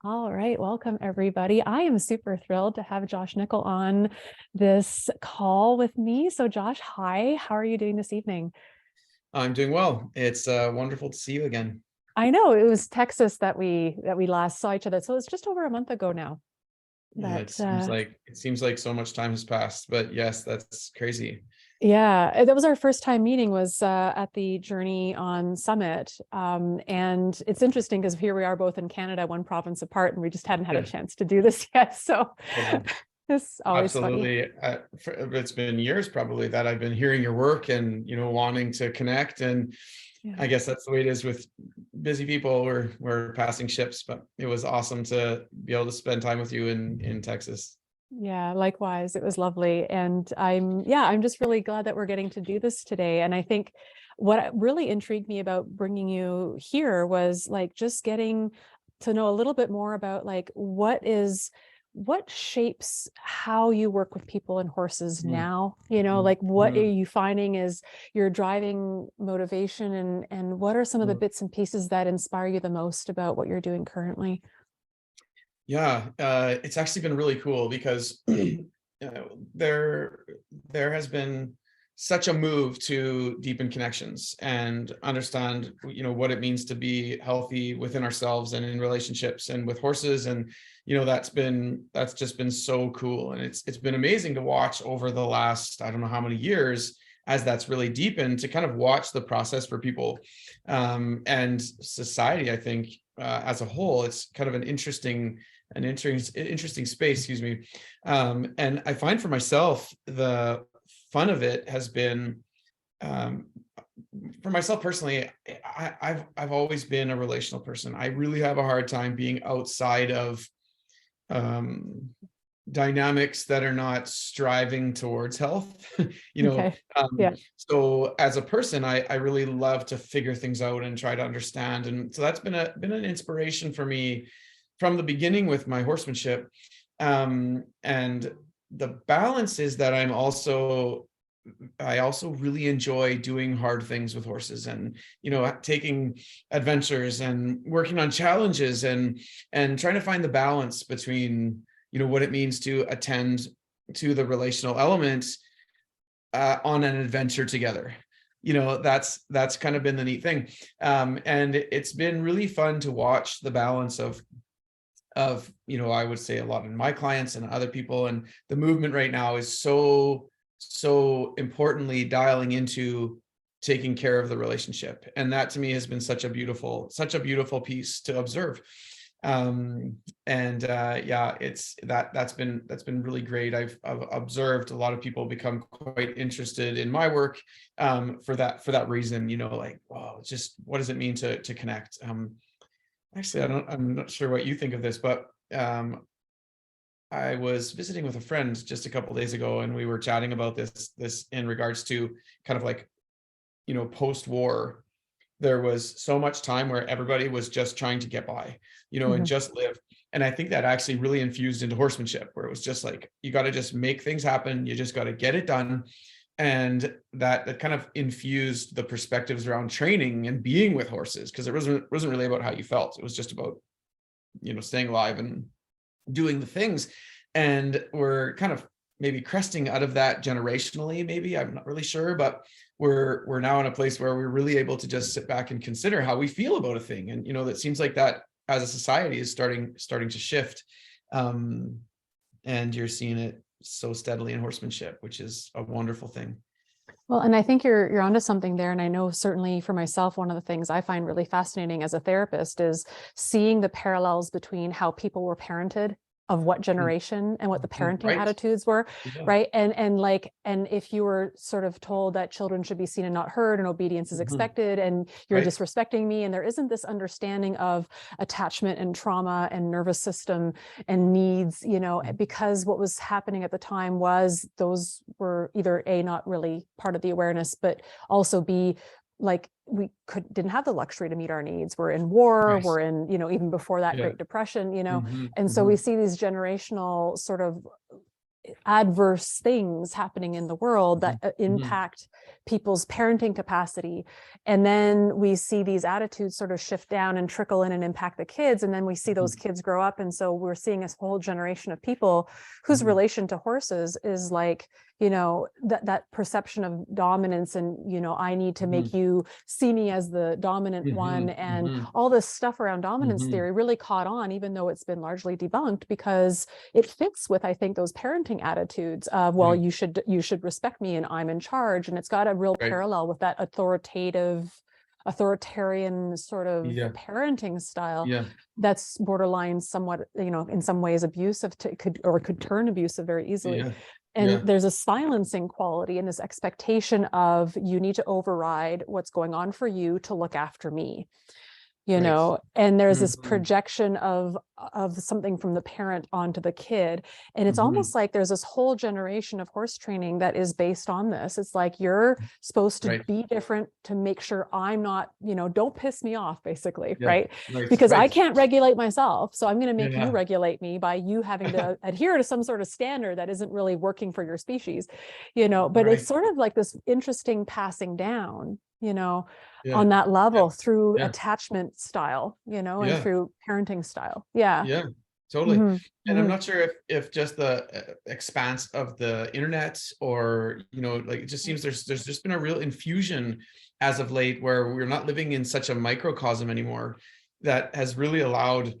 All right, welcome everybody. I am super thrilled to have Josh Nichol on this call with me. So Josh, hi, how are you doing this evening? I'm doing well. It's wonderful to see you again. I know it was Texas that we last saw each other. So it's just over a month ago now. Yeah, But it seems like so much time has passed, but yes, that's crazy. yeah, that was our first time meeting was at the Journey on Summit. And it's interesting because here we are both in Canada, one province apart, and we just hadn't had a Yeah, chance to do this yet. So totally. it's always funny. Absolutely. It's been years probably that I've been hearing your work and wanting to connect. And Yeah. I guess that's the way it is with busy people. We're passing ships, but it was awesome to be able to spend time with you in Texas. Yeah, likewise. It was lovely. And I'm just really glad that we're getting to do this today. And I think what really intrigued me about bringing you here was like just getting to know a little bit more about like what shapes how you work with people and horses Mm, now, mm, like what are mm. you finding is your driving motivation and what are some of the Mm. bits and pieces that inspire you the most about what you're doing currently? Yeah, it's actually been really cool because there has been such a move to deepen connections and understand what it means to be healthy within ourselves and in relationships and with horses. And that's just been so cool, and it's been amazing to watch over the last, I don't know how many years, as that's really deepened, to kind of watch the process for people and society. I think as a whole, it's kind of an interesting space, excuse me. And I find for myself, the fun of it has been, um, for myself personally, I've always been a relational person. I really have a hard time being outside of um, dynamics that are not striving towards health. you know, Okay. um, Yeah. so as a person, I really love to figure things out and try to understand. And so that's been an inspiration for me from the beginning with my horsemanship. And the balance is that I also really enjoy doing hard things with horses, and taking adventures and working on challenges, and trying to find the balance between what it means to attend to the relational elements on an adventure together. That's kind of been the neat thing. And it's been really fun to watch the balance of I would say a lot in my clients and other people. And the movement right now is so importantly dialing into taking care of the relationship, and that to me has been such a beautiful piece to observe. And yeah, that's been really great. I've observed a lot of people become quite interested in my work for that reason. Like, wow, just what does it mean to connect? Actually, I'm not sure what you think of this, but I was visiting with a friend just a couple of days ago, and we were chatting about this in regards to kind of like, post-war. There was so much time where everybody was just trying to get by, and Mhm. just live. And I think that actually really infused into horsemanship, where it was just like, you got to just make things happen. You just got to get it done. And that kind of infused the perspectives around training and being with horses, because it wasn't really about how you felt. It was just about, staying alive and doing the things. And we're kind of maybe cresting out of that generationally, maybe, I'm not really sure, but we're now in a place where we're really able to just sit back and consider how we feel about a thing. And that seems like that as a society is starting to shift. And you're seeing it so steadily in horsemanship, which is a wonderful thing. Well, and I think you're onto something there. And I know certainly for myself, one of the things I find really fascinating as a therapist is seeing the parallels between how people were parented of what generation and what the parenting Right. attitudes were, Yeah. right? And if you were sort of told that children should be seen and not heard and obedience is Mhm. expected and you're Right. disrespecting me, and there isn't this understanding of attachment and trauma and nervous system and needs, because what was happening at the time was those were either A, not really part of the awareness, but also B, like we didn't have the luxury to meet our needs. We're in war, Right. we're in, even before that Yeah. Great Depression, Mhm. and so we Mhm. see these generational sort of adverse things happening in the world that impact people's parenting capacity. And then we see these attitudes sort of shift down and trickle in and impact the kids. And then we see those kids grow up. And so we're seeing a whole generation of people whose relation to horses is like, that perception of dominance and, I need to make you see me as the dominant one. And all this stuff around dominance theory really caught on, even though it's been largely debunked, because it fits with, I think, those parenting attitudes of, well, you should respect me and I'm in charge. And it's got a real parallel with that authoritarian sort of parenting style that's borderline somewhat, in some ways abusive, could turn abusive very easily. And there's a silencing quality and this expectation of, you need to override what's going on for you to look after me. And there's this projection of something from the parent onto the kid. And it's almost like there's this whole generation of horse training that is based on this. It's like, you're supposed to be different to make sure I'm not, don't piss me off, basically, right? Because I can't regulate myself. So I'm going to make you regulate me by you having to adhere to some sort of standard that isn't really working for your species, but it's sort of like this interesting passing down, on that level through attachment style, and through parenting style. Yeah, totally. And I'm not sure if just the expanse of the internet, or, like, it just seems there's just been a real infusion as of late, where we're not living in such a microcosm anymore, that has really allowed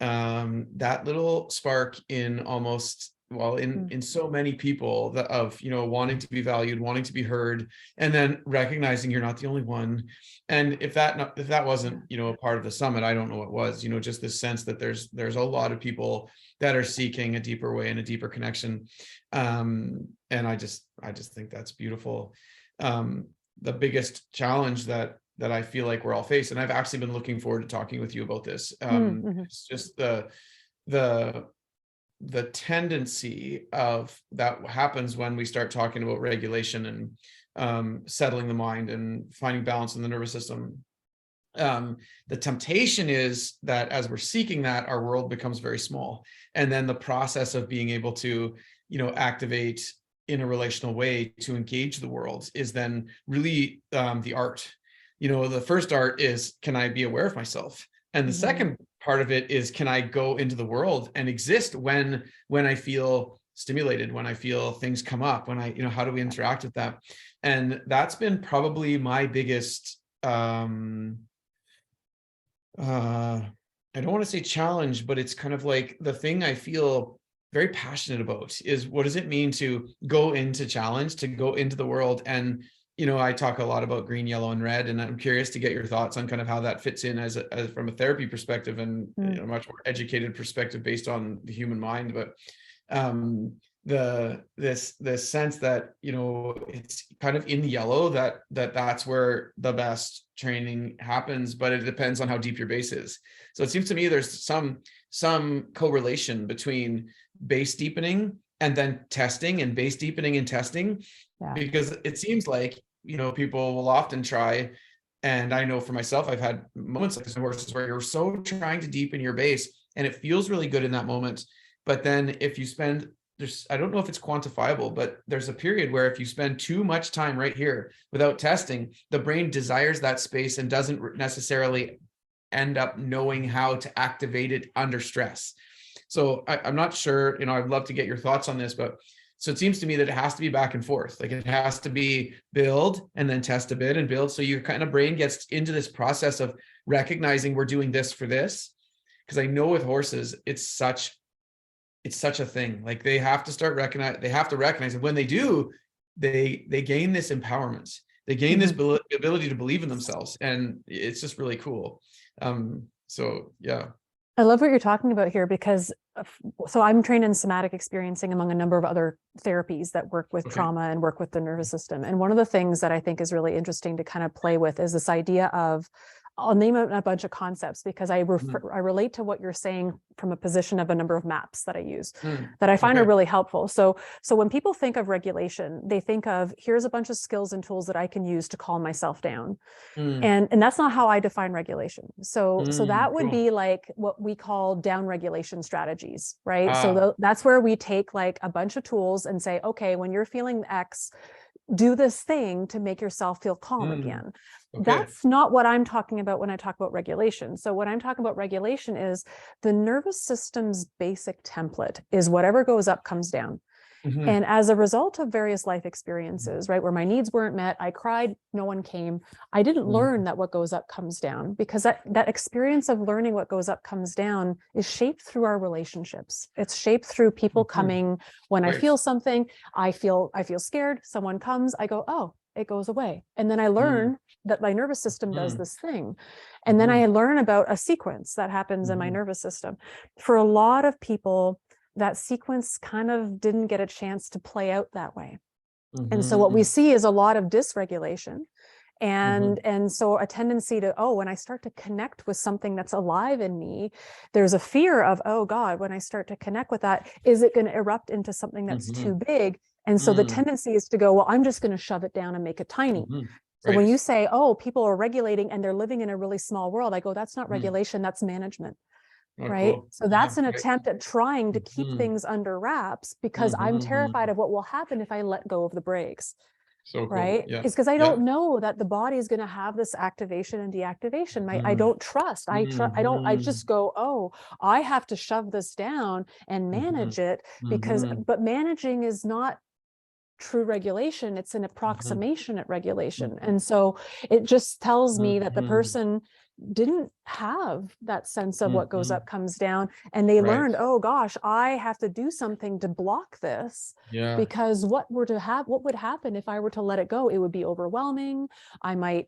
that little spark in almost, in so many people, of wanting to be valued, wanting to be heard, and then recognizing you're not the only one. And if that wasn't a part of the summit, I don't know what was. Just this sense that there's a lot of people that are seeking a deeper way and a deeper connection, and I just think that's beautiful. The biggest challenge that I feel like we're all faced, and I've actually been looking forward to talking with you about this, it's just the tendency of that happens when we start talking about regulation and settling the mind and finding balance in the nervous system. The temptation is that as we're seeking that, our world becomes very small. And then the process of being able to, activate in a relational way to engage the world is then really the art. The first art is, can I be aware of myself? And the second part of it is, can I go into the world and exist when I feel stimulated, when I feel things come up, when I, how do we interact with that? And that's been probably my biggest, I don't want to say challenge, but it's kind of like the thing I feel very passionate about is, what does it mean to go into challenge, to go into the world? And I talk a lot about green, yellow, and red, and I'm curious to get your thoughts on kind of how that fits in as from a therapy perspective, and a much more educated perspective based on the human mind. But this sense that it's kind of in the yellow, that's where the best training happens, but it depends on how deep your base is. So it seems to me there's some correlation between base deepening and then testing, and base deepening and testing, because it seems like people will often try, and I know for myself, I've had moments like this in horses where you're so trying to deepen your base and it feels really good in that moment, but then if you spend, I don't know if it's quantifiable, but there's a period where if you spend too much time right here without testing, the brain desires that space and doesn't necessarily end up knowing how to activate it under stress. So I'm not sure, I'd love to get your thoughts on this, but so it seems to me that it has to be back and forth. Like, it has to be build and then test a bit and build. So your kind of brain gets into this process of recognizing we're doing this for this. Because I know with horses, it's such a thing. Like, they have to recognize it. When they do, they gain this empowerment. They gain this ability to believe in themselves. And it's just really cool. So yeah. I love what you're talking about here, because so I'm trained in somatic experiencing, among a number of other therapies that work with trauma and work with the nervous system. And one of the things that I think is really interesting to kind of play with is this idea of I'll name a bunch of concepts because I relate to what you're saying from a position of a number of maps that I use that I find are really helpful. So when people think of regulation, they think of, here's a bunch of skills and tools that I can use to calm myself down. And that's not how I define regulation. So that would be like what we call down regulation strategies, right? So that's where we take like a bunch of tools and say, okay, when you're feeling X, do this thing to make yourself feel calm again. That's not what I'm talking about when I talk about regulation. So what I'm talking about regulation is the nervous system's basic template is whatever goes up comes down. And as a result of various life experiences, right, where my needs weren't met, I cried, no one came. I didn't learn that what goes up comes down, because that experience of learning what goes up comes down is shaped through our relationships. It's shaped through people coming when I feel something, I feel scared, someone comes, I go, oh, it goes away. And then I learn that my nervous system does this thing. And then I learn about a sequence that happens in my nervous system. For a lot of people, that sequence kind of didn't get a chance to play out that way. And so what we see is a lot of dysregulation. And so a tendency to, oh, when I start to connect with something that's alive in me, there's a fear of, oh God, when I start to connect with that, is it going to erupt into something that's too big? And so the tendency is to go, well, I'm just going to shove it down and make it tiny. So when you say, oh, people are regulating and they're living in a really small world, I go, that's not regulation, that's management. Right. Cool. So that's an attempt at trying to keep things under wraps because I'm terrified of what will happen if I let go of the brakes. So cool. Right. It's because I don't know that the body is going to have this activation and deactivation. I don't trust. I just go, oh, I have to shove this down and manage it because, but managing is not true regulation. It's an approximation at regulation. And so it just tells me that the person didn't have that sense of what goes up comes down, and they learned, oh gosh, I have to do something to block this, because what would happen if I were to let it go? It would be overwhelming. I might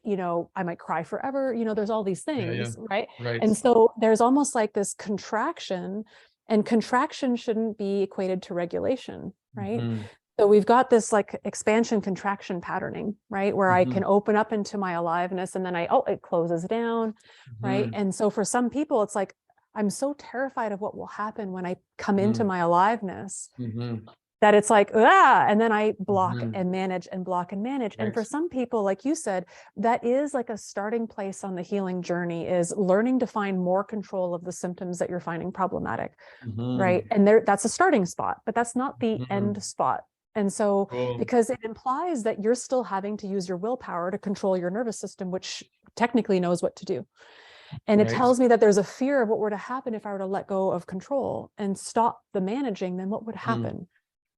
cry forever. There's all these things, right? And so there's almost like this contraction, and contraction shouldn't be equated to regulation, right? So we've got this like expansion contraction patterning, right? Where I can open up into my aliveness and then it closes down, right? And so for some people, it's like, I'm so terrified of what will happen when I come into my aliveness that it's like, and then I block and manage and block and manage. And for some people, like you said, that is like a starting place on the healing journey, is learning to find more control of the symptoms that you're finding problematic, right? And that's a starting spot, but that's not the end spot. And so, because it implies that you're still having to use your willpower to control your nervous system, which technically knows what to do. And it tells me that there's a fear of what were to happen if I were to let go of control and stop the managing, then what would happen?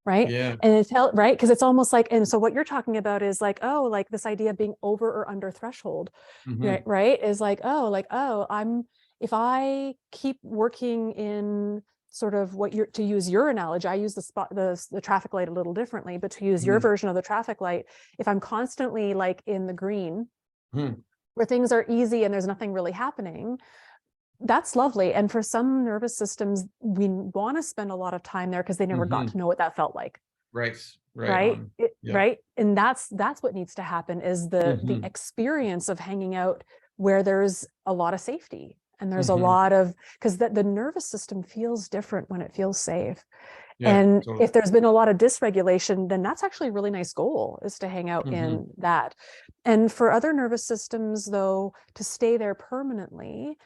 Right. And right. Because it's almost like, and so what you're talking about is like, oh, like this idea of being over or under threshold, right? Is like, if I keep working in sort of to use your analogy, I use the traffic light a little differently, but to use your version of the traffic light, if I'm constantly like in the green where things are easy and there's nothing really happening, that's lovely. And for some nervous systems, we want to spend a lot of time there because they never got to know what that felt like. Right. And that's what needs to happen, is the experience of hanging out where there's a lot of safety. And there's a lot of, because the nervous system feels different when it feels safe. And if there's been a lot of dysregulation, then that's actually a really nice goal, is to hang out in that. And for other nervous systems, though, to stay there permanently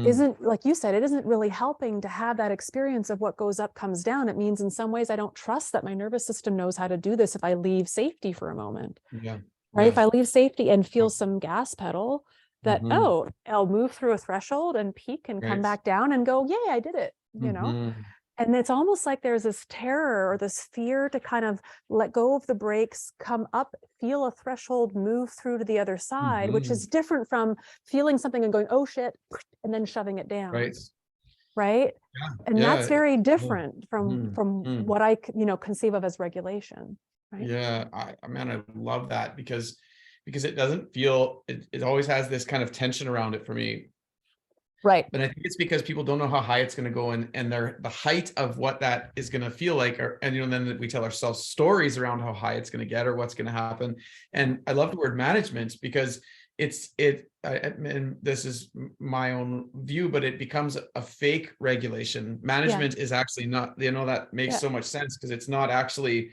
isn't, like you said, it isn't really helping to have that experience of what goes up comes down. It means in some ways I don't trust that my nervous system knows how to do this if I leave safety for a moment. If I leave safety and feel some gas pedal, that, I'll move through a threshold and peak and come back down and go, yay, I did it, And it's almost like there's this terror or this fear to kind of let go of the brakes, come up, feel a threshold, move through to the other side, which is different from feeling something and going, oh shit, and then shoving it down. Right. And that's very different from what I, conceive of as regulation. Right. I love that, because it doesn't feel, it always has this kind of tension around it for me. But I think it's because people don't know how high it's going to go, and the height of what that is going to feel like, and then we tell ourselves stories around how high it's going to get or what's going to happen. And I love the word management, because and this is my own view, but it becomes a fake regulation. Management is actually not, that makes so much sense, because it's not actually,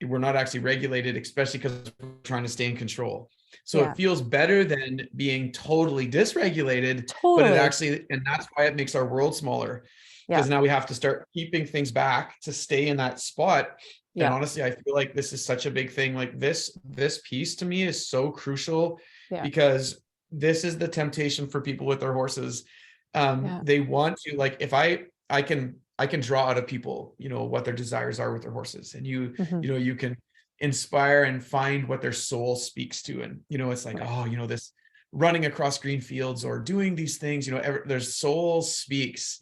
we're not actually regulated, especially because we're trying to stay in control. So it feels better than being totally dysregulated, but it actually, and that's why it makes our world smaller, because now we have to start keeping things back to stay in that spot. And honestly, I feel like this is such a big thing. Like this piece to me is so crucial, because this is the temptation for people with their horses. They want to, like, if I can draw out of people, what their desires are with their horses, and you can inspire and find what their soul speaks to. And, it's like, this running across green fields or doing these things, their soul speaks,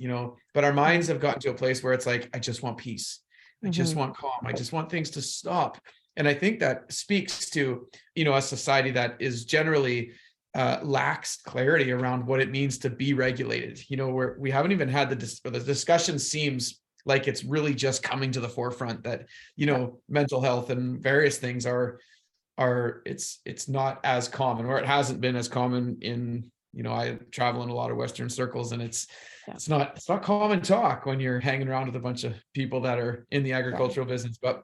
but our minds have gotten to a place where it's like, I just want peace. I just want calm. I just want things to stop. And I think that speaks to, a society that is generally lacks clarity around what it means to be regulated. Where we haven't even had the discussion seems like it's really just coming to the forefront that, mental health and various things are it's not as common, or it hasn't been as common in, I travel in a lot of Western circles, and it's not common talk when you're hanging around with a bunch of people that are in the agricultural business. But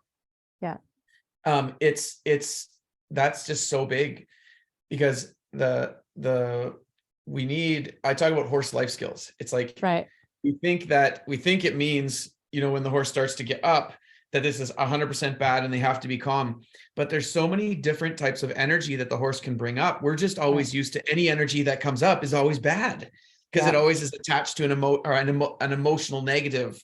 it's that's just so big, because I talk about horse life skills. It's like, we think it means, when the horse starts to get up, that this is 100% bad and they have to be calm. But there's so many different types of energy that the horse can bring up. We're just always used to any energy that comes up is always bad, because it always is attached to an emotional negative.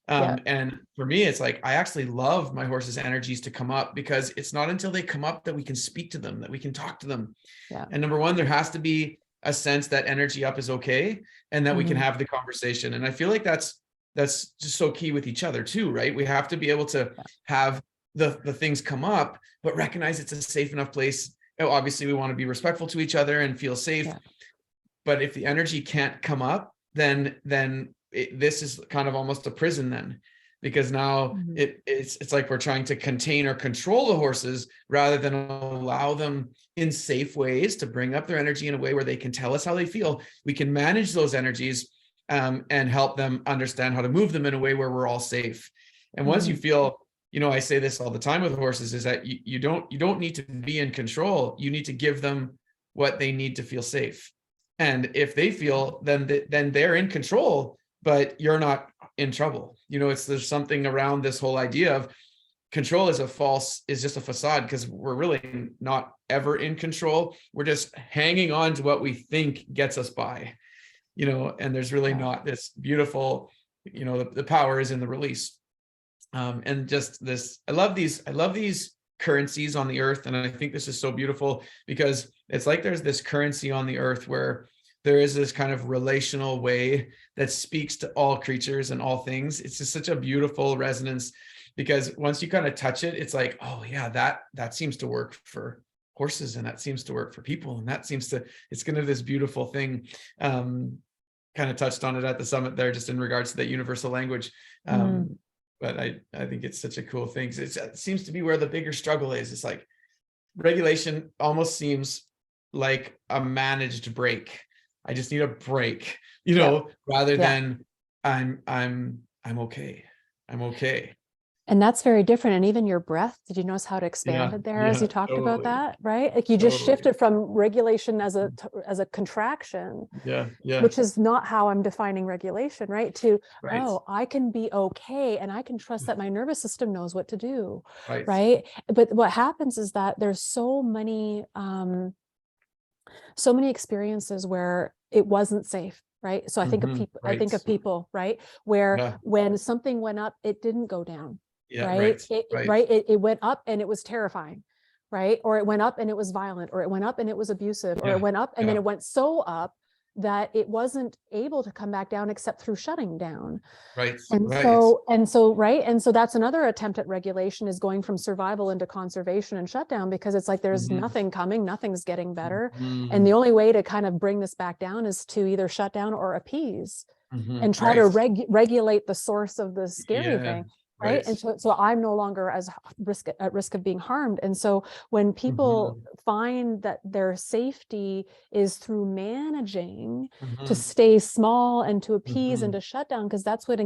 And for me, it's like, I actually love my horse's energies to come up, because it's not until they come up that we can speak to them, that we can talk to them. And number one, there has to be a sense that energy up is okay, and that we can have the conversation. And I feel like that's just so key with each other too, right? We have to be able to have the things come up, but recognize it's a safe enough place. Obviously, we want to be respectful to each other and feel safe. But if the energy can't come up, then this is kind of almost a prison then, because now it's like we're trying to contain or control the horses rather than allow them in safe ways to bring up their energy in a way where they can tell us how they feel. We can manage those energies and help them understand how to move them in a way where we're all safe. And once you feel, I say this all the time with horses, is that you don't need to be in control. You need to give them what they need to feel safe. And if they feel, then they're in control, but you're not in trouble. There's something around this whole idea of control is just a facade, because we're really not ever in control. We're just hanging on to what we think gets us by. And there's really not this beautiful, the power is in the release. And just this, I love these currencies on the earth. And I think this is so beautiful, because it's like there's this currency on the earth where there is this kind of relational way that speaks to all creatures and all things. It's just such a beautiful resonance, because once you kind of touch it, it's like, oh yeah, that seems to work for horses, and that seems to work for people, and it's kind of this beautiful thing. Kind of touched on it at the summit there, just in regards to that universal language. But I think it's such a cool thing. It seems to be where the bigger struggle is. It's like regulation almost seems like a managed break. I just need a break, rather than I'm okay. I'm okay. And that's very different. And even your breath, did you notice how it expanded there as you talked about that, right? Like you just shifted from regulation as a contraction, which is not how I'm defining regulation, right? To, oh, I can be okay, and I can trust that my nervous system knows what to do, right? But what happens is that there's so many experiences where it wasn't safe. Right. So I think of people, right, where when something went up, it didn't go down. It went up and it was terrifying, right? Or it went up and it was violent, or it went up and it was abusive, or it went up and then it went so up that it wasn't able to come back down except through shutting down. And so that's another attempt at regulation, is going from survival into conservation and shutdown, because it's like there's nothing coming, nothing's getting better. And the only way to kind of bring this back down is to either shut down or appease and try to regulate the source of the scary thing. right? Right. And so I'm no longer at risk of being harmed. And so when people find that their safety is through managing to stay small and to appease and to shut down, because that's what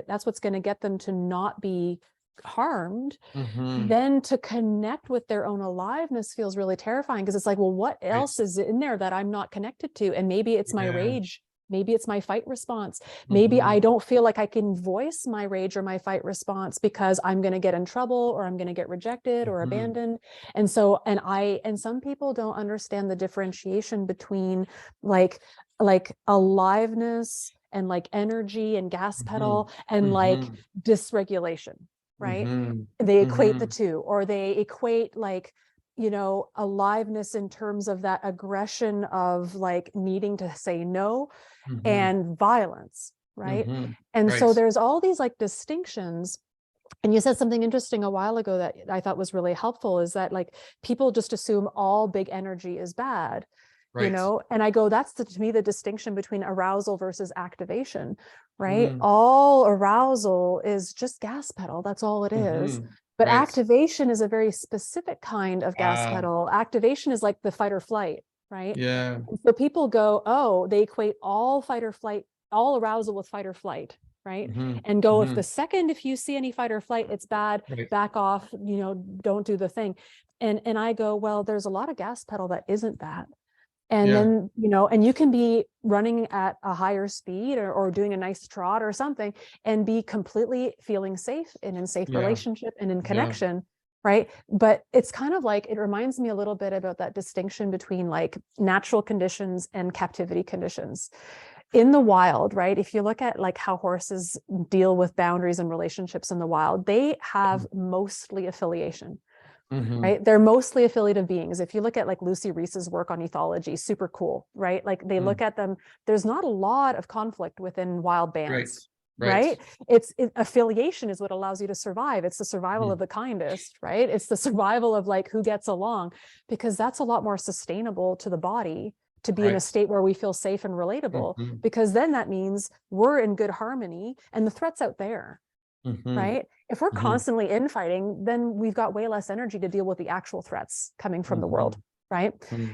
that's what's going to get them to not be harmed, then to connect with their own aliveness feels really terrifying, because it's like, well, what else is in there that I'm not connected to? And maybe it's my rage. Maybe it's my fight response. Maybe I don't feel like I can voice my rage or my fight response because I'm going to get in trouble, or I'm going to get rejected or abandoned. And so, and some people don't understand the differentiation between like aliveness and like energy and gas pedal and like dysregulation, right? They equate the two, or they equate like, you know, aliveness in terms of that aggression of like needing to say no and violence, right? And so there's all these like distinctions. And you said something interesting a while ago that I thought was really helpful, is that like people just assume all big energy is bad, you know? And I go, that's to me the distinction between arousal versus activation, right? All arousal is just gas pedal. That's all it is. But activation is a very specific kind of gas pedal. Activation is like the fight or flight, right? Yeah. And so people go, oh, they equate all fight or flight, all arousal with fight or flight, right? And go, if you see any fight or flight, it's bad, back off, you know, don't do the thing. And I go, well, there's a lot of gas pedal that isn't that. And then, you know, and you can be running at a higher speed or doing a nice trot or something and be completely feeling safe and in safe relationship and in connection, right? But it's kind of like, it reminds me a little bit about that distinction between like natural conditions and captivity conditions. In the wild, right? If you look at like how horses deal with boundaries and relationships in the wild, they have mostly affiliation. Right? They're mostly affiliative beings. If you look at like Lucy Reese's work on ethology, super cool, right? Like they look at them, there's not a lot of conflict within wild bands, right? Affiliation is what allows you to survive. It's the survival of the kindest, right? It's the survival of like who gets along, because that's a lot more sustainable to the body to be in a state where we feel safe and relatable, because then that means we're in good harmony and the threat's out there. Right? If we're constantly infighting, then we've got way less energy to deal with the actual threats coming from the world, right?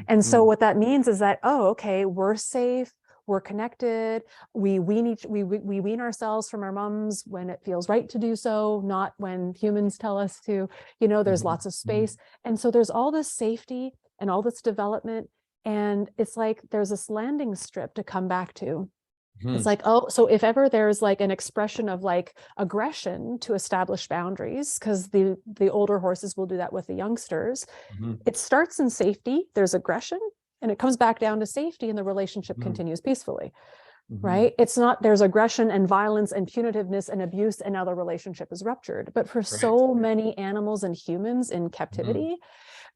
And so what that means is that, oh, okay, we're safe, we're connected, we wean ourselves from our mums when it feels right to do so, not when humans tell us to, you know, there's lots of space. And so there's all this safety and all this development, and it's like there's this landing strip to come back to. It's like, oh, so if ever there's like an expression of like aggression to establish boundaries, because the older horses will do that with the youngsters, it starts in safety, there's aggression, and it comes back down to safety, and the relationship continues peacefully, right? It's not, there's aggression and violence and punitiveness and abuse, and now the relationship is ruptured. But for so many animals and humans in captivity,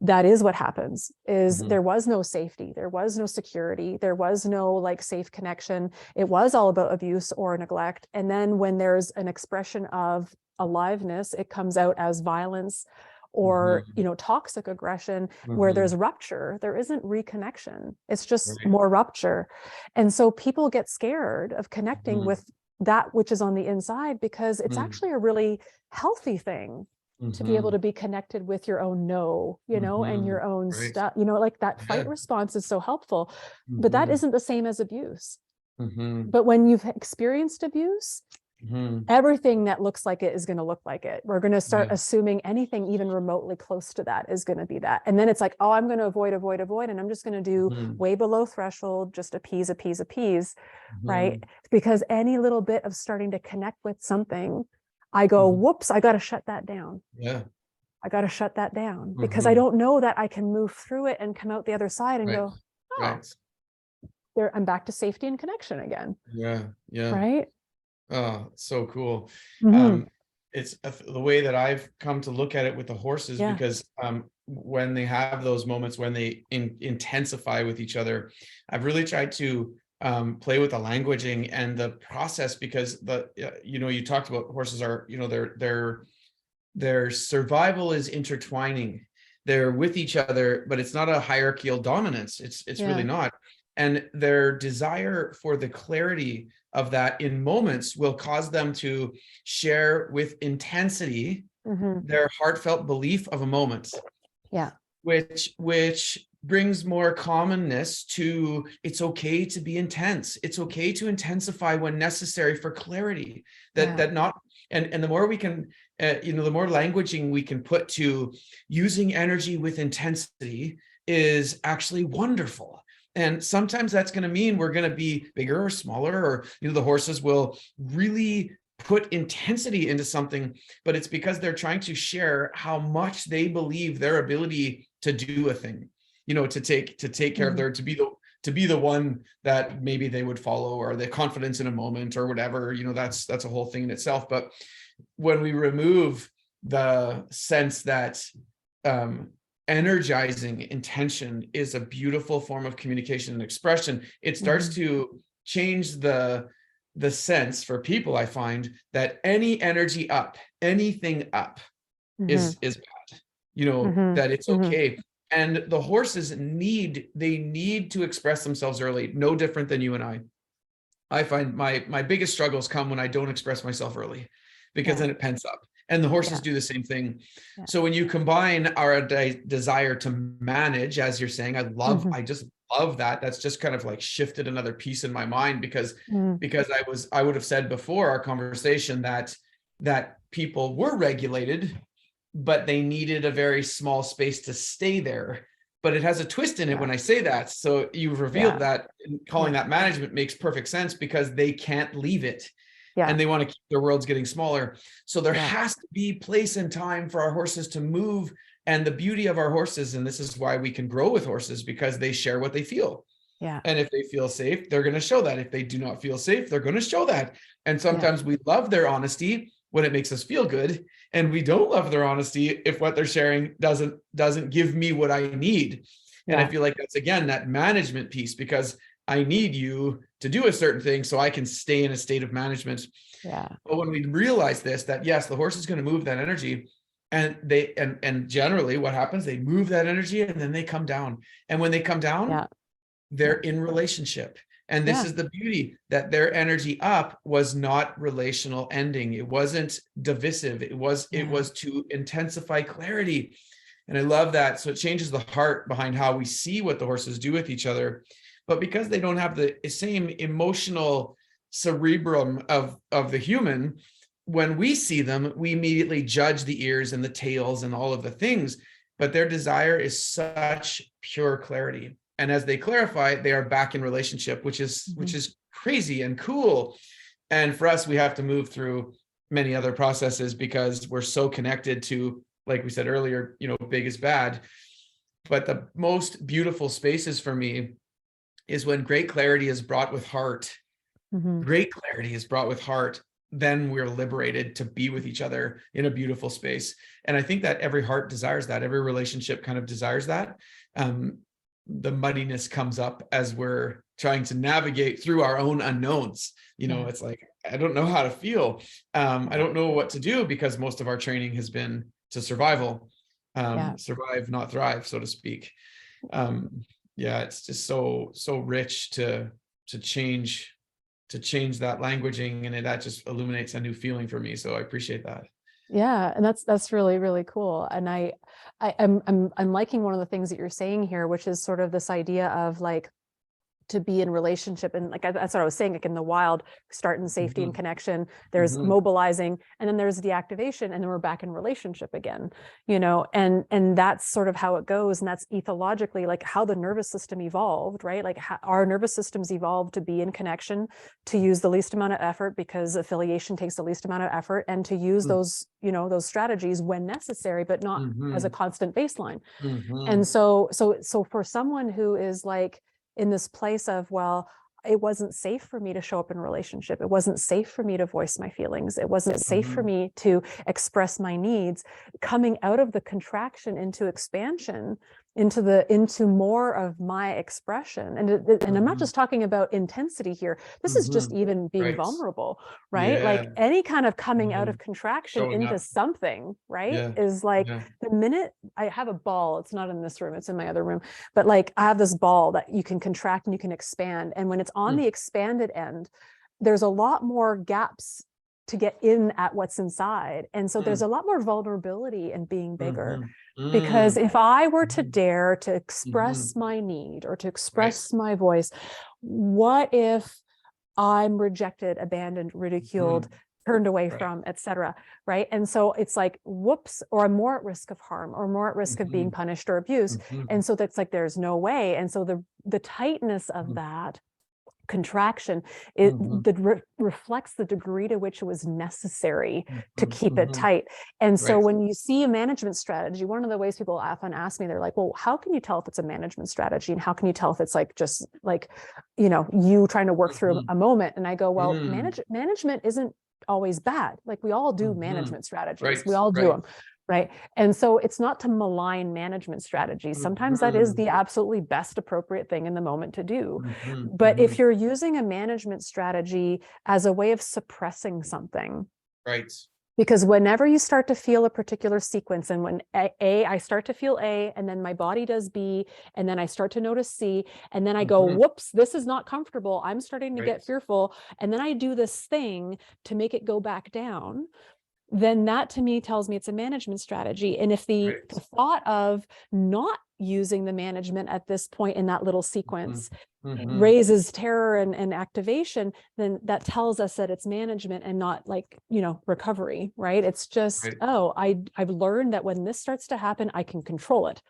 that is what happens, is there was no safety, there was no security, there was no like safe connection. It was all about abuse or neglect. And then when there's an expression of aliveness, it comes out as violence or, you know, toxic aggression, where there's rupture, there isn't reconnection. It's just more rupture. And so people get scared of connecting with that which is on the inside, because it's actually a really healthy thing to be able to be connected with your own no, you know, and your own stuff, you know, like that fight response is so helpful, but that isn't the same as abuse. But when you've experienced abuse, everything that looks like it is going to look like it. We're going to start assuming anything even remotely close to that is going to be that. And then it's like, oh, I'm going to avoid. And I'm just going to do way below threshold, just appease, right? Because any little bit of starting to connect with something, I go, whoops, I got to shut that down. I got to shut that down, because I don't know that I can move through it and come out the other side and go, oh, there, I'm back to safety and connection again. Right. Oh, so cool. It's the way that I've come to look at it with the horses, because when they have those moments when they intensify with each other, I've really tried to play with the languaging and the process, because you know, you talked about horses are, you know, their survival is intertwining. They're with each other, but it's not a hierarchical dominance. It's really not. And their desire for the clarity of that in moments will cause them to share with intensity their heartfelt belief of a moment. Yeah. Which brings more commonness to, it's okay to be intense. It's okay to intensify when necessary for clarity. That not, and the more we can, the more languaging we can put to using energy with intensity is actually wonderful. And sometimes that's going to mean we're going to be bigger or smaller, or, the horses will really put intensity into something, but it's because they're trying to share how much they believe their ability to do a thing, to take care of their, to be the one that maybe they would follow, or the confidence in a moment or whatever, that's a whole thing in itself. But when we remove the sense that energizing intention is a beautiful form of communication and expression, it starts to change the sense for people, I find, that any energy up, anything up is bad, that it's okay. And the horses need to express themselves early, no different than you and I. I find my biggest struggles come when I don't express myself early, because then it pents up. And the horses do the same thing. So when you combine our desire to manage, as you're saying, I just love that. That's just kind of like shifted another piece in my mind, because I would have said before our conversation that people were regulated, but they needed a very small space to stay there. But it has a twist in it when I say that. So you've revealed that, and calling that management makes perfect sense, because they can't leave it. And they want to keep their worlds getting smaller. So there has to be place and time for our horses to move. And the beauty of our horses, and this is why we can grow with horses, because they share what they feel. And if they feel safe, they're going to show that. If they do not feel safe, they're going to show that. And sometimes we love their honesty when it makes us feel good, and we don't love their honesty if what they're sharing doesn't give me what I need. And I feel like that's, again, that management piece, because I need you to do a certain thing so I can stay in a state of management. But when we realize this, that yes, the horse is going to move that energy, and and generally what happens, they move that energy and then they come down. And when they come down, they're in relationship. And this is the beauty, that their energy up was not relational ending. It wasn't divisive. It was to intensify clarity. And I love that. So it changes the heart behind how we see what the horses do with each other. But because they don't have the same emotional cerebrum of the human, when we see them, we immediately judge the ears and the tails and all of the things. But their desire is such pure clarity. And as they clarify, they are back in relationship, which is crazy and cool. And for us, we have to move through many other processes, because we're so connected to, like we said earlier, big is bad. But the most beautiful spaces for me is when great clarity is brought with heart. Great clarity is brought with heart. Then we're liberated to be with each other in a beautiful space. And I think that every heart desires that. Every relationship kind of desires that. The muddiness comes up as we're trying to navigate through our own unknowns. It's like, I don't know how to feel. I don't know what to do, because most of our training has been to survival, survive, not thrive, so to speak. It's just so rich to change that languaging, and that just illuminates a new feeling for me. So I appreciate that. Yeah, and that's really, really cool. And I'm liking one of the things that you're saying here, which is sort of this idea of like, to be in relationship. And like, that's what I was saying, like in the wild, start in safety and connection, there's mobilizing, and then there's the activation, and then we're back in relationship again, and that's sort of how it goes. And that's ethologically like how the nervous system evolved, right? Like our nervous systems evolved to be in connection, to use the least amount of effort, because affiliation takes the least amount of effort, and to use those, those strategies when necessary, but not as a constant baseline. And so for someone who is like, in this place of, well, it wasn't safe for me to show up in a relationship. It wasn't safe for me to voice my feelings. It wasn't safe for me to express my needs. Coming out of the contraction into expansion into more of my expression. And I'm not just talking about intensity here. This is just even being Right. vulnerable, right? Yeah. Like any kind of coming out of contraction Showing into up. something, right? Yeah. Is like Yeah. the minute I have a ball, it's not in this room, it's in my other room, but like I have this ball that you can contract and you can expand. And when it's on the expanded end, there's a lot more gaps to get in at what's inside. And so there's a lot more vulnerability in being bigger. Because if I were to dare to express my need or to express my voice, what if I'm rejected, abandoned, ridiculed, turned away from, etc. Right? And so it's like, whoops, or I'm more at risk of harm or more at risk of being punished or abused. And so that's like, there's no way. And so the tightness of that contraction, reflects the degree to which it was necessary to keep it tight. And so when you see a management strategy, one of the ways people often ask me, they're like, well, how can you tell if it's a management strategy? And how can you tell if it's like just like, you trying to work through a moment? And I go, well, management isn't always bad. Like we all do management strategies. We all do them. Right. And so it's not to malign management strategies. Sometimes that is the absolutely best appropriate thing in the moment to do. But if you're using a management strategy as a way of suppressing something, because whenever you start to feel a particular sequence, and when I start to feel A, and then my body does B, and then I start to notice C, and then I go, whoops, this is not comfortable. I'm starting to get fearful. And then I do this thing to make it go back down. Then that to me tells me it's a management strategy. And if the thought of not using the management at this point in that little sequence raises terror and activation, then that tells us that it's management and not like, recovery, right? It's just, oh, I've learned that when this starts to happen, I can control it.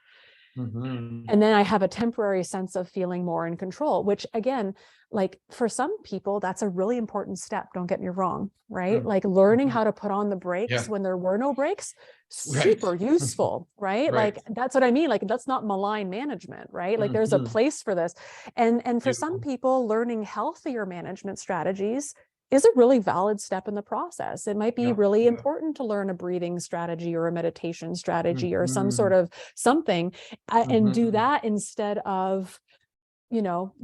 And then I have a temporary sense of feeling more in control, which again, like for some people, that's a really important step. Don't get me wrong, right? Like learning how to put on the brakes when there were no brakes, super useful, right? Like that's what I mean. Like that's not malign management, right? Like there's a place for this. And for some people, learning healthier management strategies is a really valid step in the process. It might be really important to learn a breathing strategy or a meditation strategy or some sort of something, and do that instead of,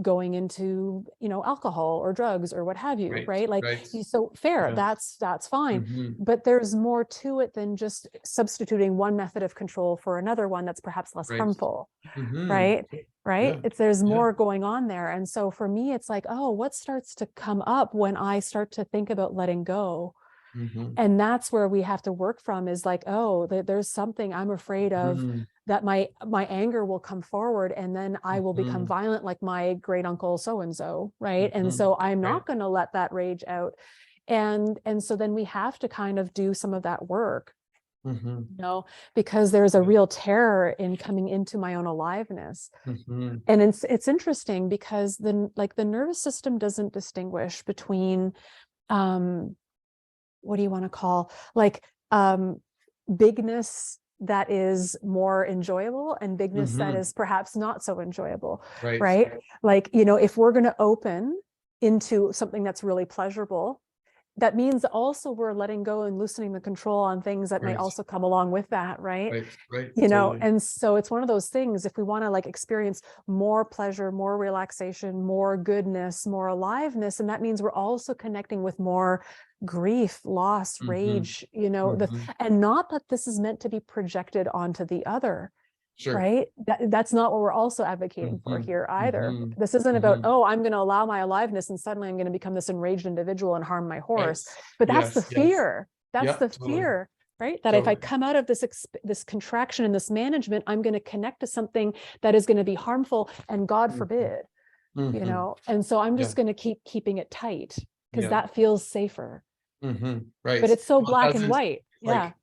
going into, alcohol or drugs or what have you, right? Like, so fair, that's fine. But there's more to it than just substituting one method of control for another one that's perhaps less harmful, right? There's more going on there. And so for me, it's like, oh, what starts to come up when I start to think about letting go? And that's where we have to work from, is like, oh, there's something I'm afraid of, that my anger will come forward and then I will become violent like my great uncle so-and-so, right? And so I'm not going to let that rage out. And so then we have to kind of do some of that work, because there's a real terror in coming into my own aliveness. And it's interesting because the nervous system doesn't distinguish between what do you want to call, like bigness that is more enjoyable and bigness that is perhaps not so enjoyable, right? Like, if we're going to open into something that's really pleasurable, that means also we're letting go and loosening the control on things that may also come along with that, right? Totally. And so it's one of those things, if we want to like experience more pleasure, more relaxation, more goodness, more aliveness, and that means we're also connecting with more grief, loss, rage, and not that this is meant to be projected onto the other. Right? That's not what we're also advocating for here either. This isn't about, oh, I'm going to allow my aliveness and suddenly I'm going to become this enraged individual and harm my horse. But that's the fear. That's the fear, right? That if I come out of this contraction and this management, I'm going to connect to something that is going to be harmful, and God forbid, and so I'm just going to keep keeping it tight because that feels safer. But it's so black and white. Like,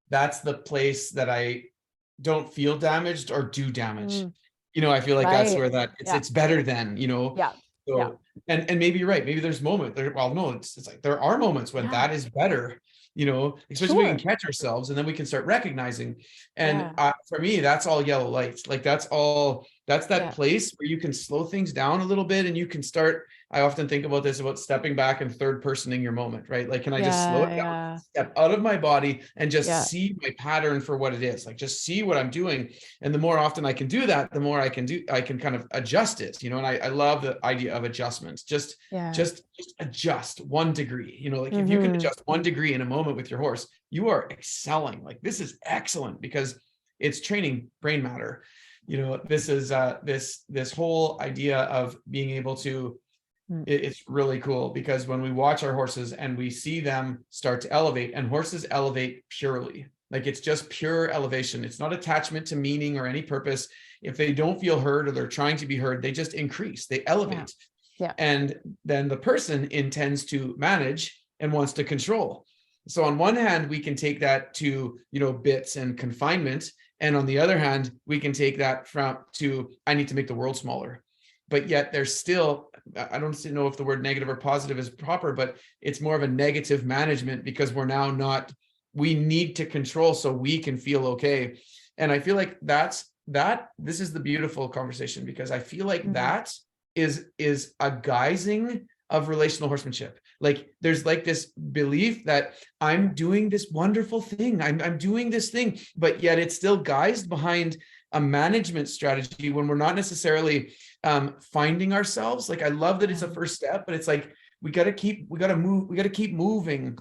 that's the place that I don't feel damaged or do damage. I feel like that's where that it's better than, So, and maybe you're right. Maybe there's moments there. Well, no, it's like there are moments when that is better, especially we can catch ourselves and then we can start recognizing. And for me, that's all yellow lights. Like that's all That's that Yeah. place where you can slow things down a little bit and you can start. I often think about this, about stepping back and third personing your moment, right? Like, can I just slow it down, Yeah. step out of my body and just Yeah. see my pattern for what it is? Like, just see what I'm doing. And the more often I can do that, the more I can kind of adjust it, you know, and I love the idea of adjustments. Just adjust 1 degree, you know, like if you can adjust 1 degree in a moment with your horse, you are excelling. Like, this is excellent because it's training brain matter. You know, this is this whole idea of being able to, it's really cool because when we watch our horses and we see them start to elevate, and horses elevate purely, like it's just pure elevation. It's not attachment to meaning or any purpose. If they don't feel heard or they're trying to be heard, they just increase, they elevate. Yeah. And then the person intends to manage and wants to control. So on one hand, we can take that to, you know, bits and confinement. And on the other hand, we can take that to, I need to make the world smaller. But yet there's still, I don't know if the word negative or positive is proper, but it's more of a negative management because we're now not, we need to control so we can feel okay. And I feel like this is the beautiful conversation, because I feel like that is a guising of relational horsemanship. Like, there's like this belief that I'm doing this wonderful thing, I'm doing this thing, but yet it's still guised behind a management strategy when we're not necessarily finding ourselves. Like, I love that it's a first step, but it's like we got to keep moving,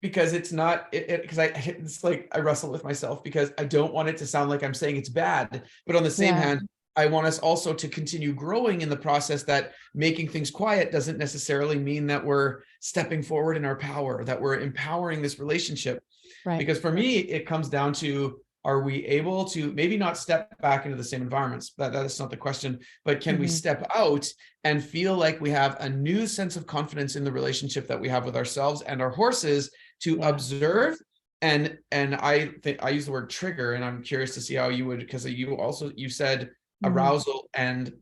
because it's not because it's like I wrestle with myself because I don't want it to sound like I'm saying it's bad, but on the same hand, I want us also to continue growing in the process, that making things quiet doesn't necessarily mean that we're stepping forward in our power, that we're empowering this relationship. Right. Because for me, it comes down to, are we able to maybe not step back into the same environments? That is not the question, but can we step out and feel like we have a new sense of confidence in the relationship that we have with ourselves and our horses to observe? And I think I use the word trigger, and I'm curious to see how you would, because you said arousal and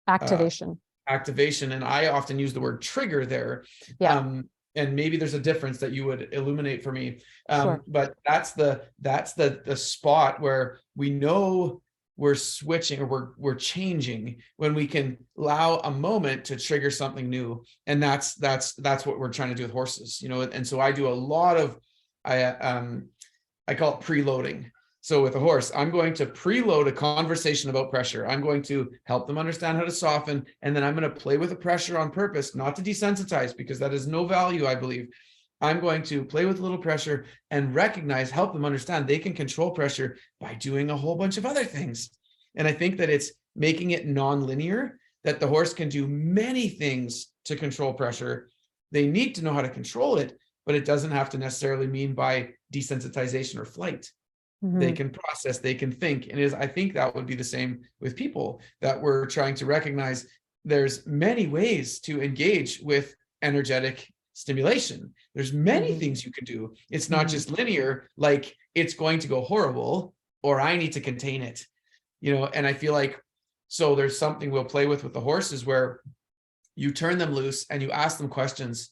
activation. And I often use the word trigger there. And maybe there's a difference that you would illuminate for me. But that's the spot where we know we're switching, or we're changing, when we can allow a moment to trigger something new. And that's what we're trying to do with horses, you know. And so I do a lot of, I call it preloading. So with a horse, I'm going to preload a conversation about pressure. I'm going to help them understand how to soften. And then I'm going to play with the pressure on purpose, not to desensitize, because that is no value, I believe. I'm going to play with a little pressure and help them understand they can control pressure by doing a whole bunch of other things. And I think that it's making it non-linear, that the horse can do many things to control pressure. They need to know how to control it, but it doesn't have to necessarily mean by desensitization or flight. They can process, they can think. And I think that would be the same with people, that we're trying to recognize there's many ways to engage with energetic stimulation. There's many things you can do. It's not just linear, like it's going to go horrible or I need to contain it, you know. And I feel like, so there's something we'll play with the horses where you turn them loose and you ask them questions,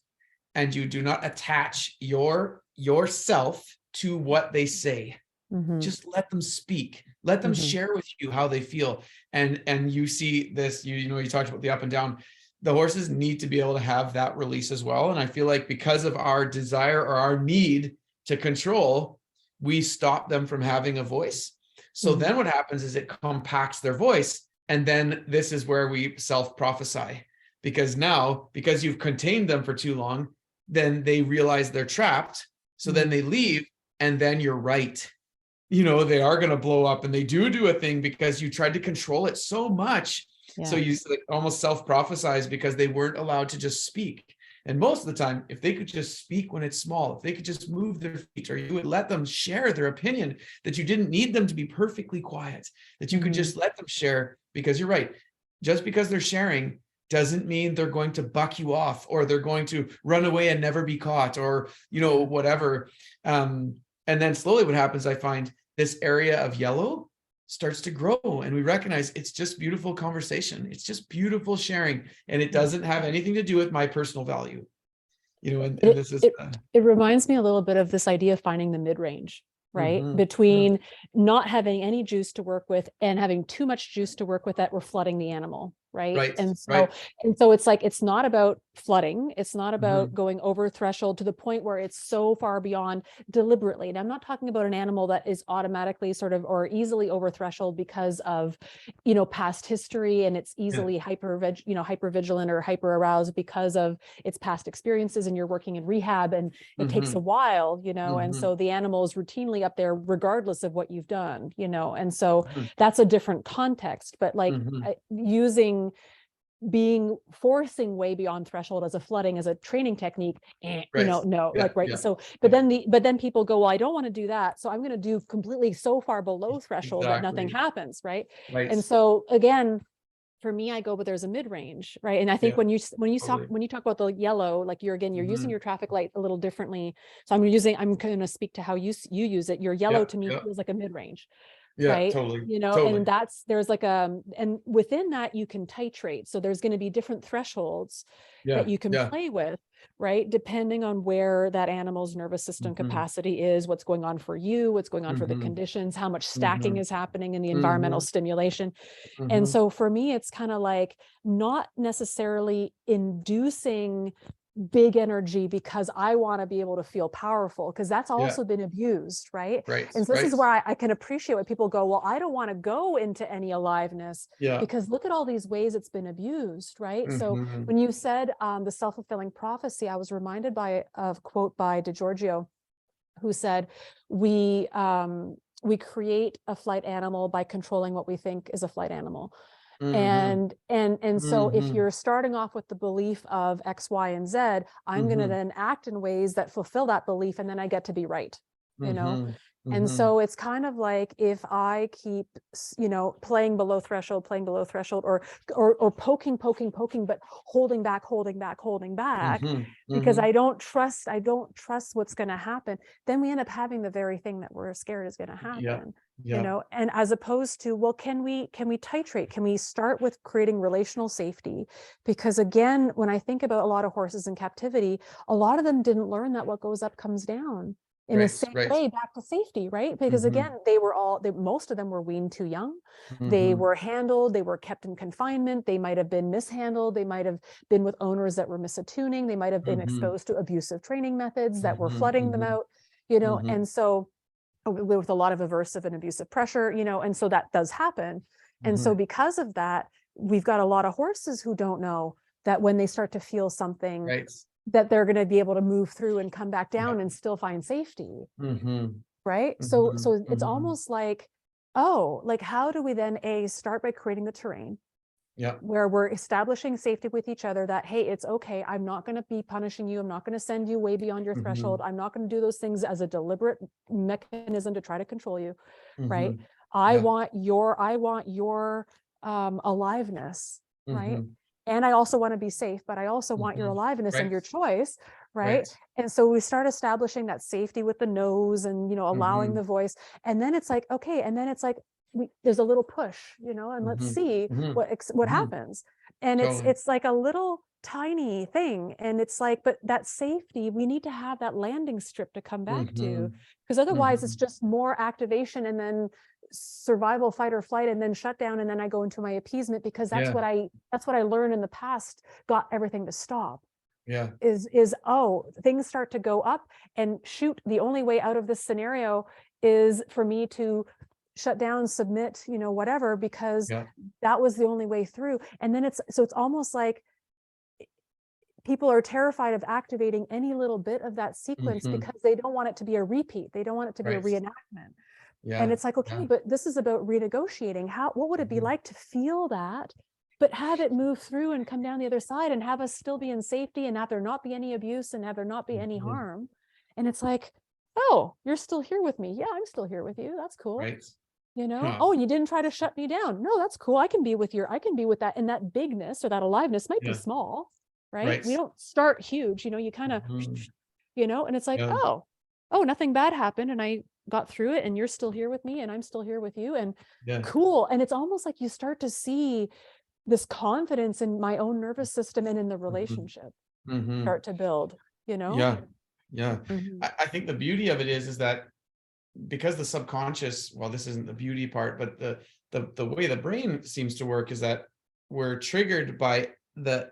and you do not attach yourself to what they say. Just let them speak. Let them share with you how they feel. And you see this, you know, you talked about the up and down. The horses need to be able to have that release as well. And I feel like because of our desire or our need to control, we stop them from having a voice. So then what happens is it compacts their voice. And then this is where we self-prophesy. Because you've contained them for too long, then they realize they're trapped. So then they leave, and then you're right. You know, they are going to blow up, and they do a thing because you tried to control it so much. So you almost self-prophesize because they weren't allowed to just speak. And most of the time, if they could just speak when it's small, if they could just move their feet, or you would let them share their opinion, that you didn't need them to be perfectly quiet, that you could just let them share, because you're right. Just because they're sharing doesn't mean they're going to buck you off, or they're going to run away and never be caught, or, you know, whatever. And then slowly what happens, I find this area of yellow starts to grow, and we recognize it's just beautiful conversation. It's just beautiful sharing, and it doesn't have anything to do with my personal value. You know, and this is... It reminds me a little bit of this idea of finding the mid-range. right? Mm-hmm. Between not having any juice to work with and having too much juice to work with that we're flooding the animal, right? Right. And Right. so it's like, it's not about flooding. It's not about Mm-hmm. going over threshold to the point where it's so far beyond deliberately. And I'm not talking about an animal that is automatically sort of, or easily over threshold because of, past history, and it's Yeah. easily hyper vigilant or hyper aroused because of its past experiences, and you're working in rehab and it takes Mm-hmm. a while, and Mm-hmm. so the animal is routinely up there regardless of what you've done, and so Mm-hmm. that's a different context. But like Mm-hmm. forcing way beyond threshold as a flooding as a training technique, Right. no, Yeah. like, right. Yeah. So, Yeah. but then people go, well, I don't want to do that, so I'm going to do completely so far below threshold that nothing Exactly. happens, right? Right. And so again, for me, I go, but there's a mid-range, right? And I think Yeah. when you Totally. talk about the yellow, like you're Mm-hmm. using your traffic light a little differently. So I'm going to speak to how you use it. Your yellow Yeah. to me Yeah. feels like a mid-range, Yeah. right? Totally. And Totally. there's like and within that you can titrate. So there's going to be different thresholds that Yeah. you can Yeah. play with, right? Depending on where that animal's nervous system Mm-hmm. capacity is, what's going on for you, what's going on for the Mm-hmm. conditions, how much stacking Mm-hmm. is happening in the environmental Mm-hmm. stimulation. And Mm-hmm. so for me, it's kind of like not necessarily inducing big energy because I want to be able to feel powerful, because that's Yeah. also been abused, right? Right. And so this Right. is where I can appreciate when people go, well, I don't want to go into any aliveness Yeah. because look at all these ways it's been abused, right? So Mm-hmm. when you said the self-fulfilling prophecy, I was reminded of a quote by DiGiorgio, who said, we create a flight animal by controlling what we think is a flight animal. Mm-hmm. And so if Mm-hmm. you're starting off with the belief of X, Y, and Z, I'm going to Mm-hmm. then act in ways that fulfill that belief, and then I get to be right, Mm-hmm. And Mm-hmm. so it's kind of like, if I keep, playing below threshold, or poking, but holding back, because Mm-hmm. I don't trust what's going to happen, then we end up having the very thing that we're scared is going to Yeah. happen. Yeah. And as opposed to, well, can we titrate? Can we start with creating relational safety? Because again, when I think about a lot of horses in captivity, a lot of them didn't learn that what goes up comes down in the Right. same Right. way back to safety, right? Because Mm-hmm. again, most of them were weaned too young. They Mm-hmm. were handled, they were kept in confinement, they might have been mishandled, they might have been with owners that were misattuning, they might have been Mm-hmm. exposed to abusive training methods that were Mm-hmm. flooding them Mm-hmm. out, Mm-hmm. and so with a lot of aversive and abusive pressure, and so that does happen. And Mm-hmm. so because of that, we've got a lot of horses who don't know that when they start to feel something, Right. that they're going to be able to move through and come back Yeah. down and still find safety, Mm-hmm. right? So Mm-hmm. it's Mm-hmm. almost like, oh, like, how do we then start by creating the terrain Yeah. where we're establishing safety with each other, that, hey, it's okay, I'm not going to be punishing you, I'm not going to send you way beyond your Mm-hmm. threshold, I'm not going to do those things as a deliberate mechanism to try to control you, right? Mm-hmm. I Yeah. want your aliveness, right? Mm-hmm. And I also want to be safe, but I also want your Mm-hmm. aliveness and Right. your choice, right? Right. And so we start establishing that safety with the nose and, allowing Mm-hmm. the voice. And then it's like, okay, and then it's like, there's a little push, and let's Mm-hmm. see Mm-hmm. what Mm-hmm. happens. And Totally. it's like a little tiny thing. And it's like, but that safety, we need to have that landing strip to come back Mm-hmm. to, because otherwise Mm-hmm. it's just more activation and then survival, fight or flight, and then shut down. And then I go into my appeasement, because that's Yeah. what I learned in the past, got everything to stop. Yeah. Is oh, things start to go up, and shoot, the only way out of this scenario is for me to shut down, submit, whatever, because Yeah. that was the only way through. And then it's almost like people are terrified of activating any little bit of that sequence, Mm-hmm. because they don't want it to be a repeat. They don't want it to be a Right. reenactment. And Yeah. it's like, okay, Yeah. but this is about renegotiating. What would it be Mm-hmm. like to feel that, but have it move through and come down the other side, and have us still be in safety, and have there not be any abuse, and have there not be any Mm-hmm. harm? And it's like, oh, you're still here with me. Yeah, I'm still here with you. That's cool. Right. Huh. Oh, you didn't try to shut me down. No, that's cool. I can be with that. And that bigness or that aliveness might be Yeah. small, right? Right. We don't start huge, you kind of, Mm-hmm. and it's like, Yeah. oh, nothing bad happened, and I got through it, and you're still here with me, and I'm still here with you, and Yeah. cool. And it's almost like you start to see this confidence in my own nervous system and in the relationship Mm-hmm. start to build, Yeah. Yeah. Mhm. I think the beauty of it is that because the subconscious, well, this isn't the beauty part, but the way the brain seems to work is that we're triggered by the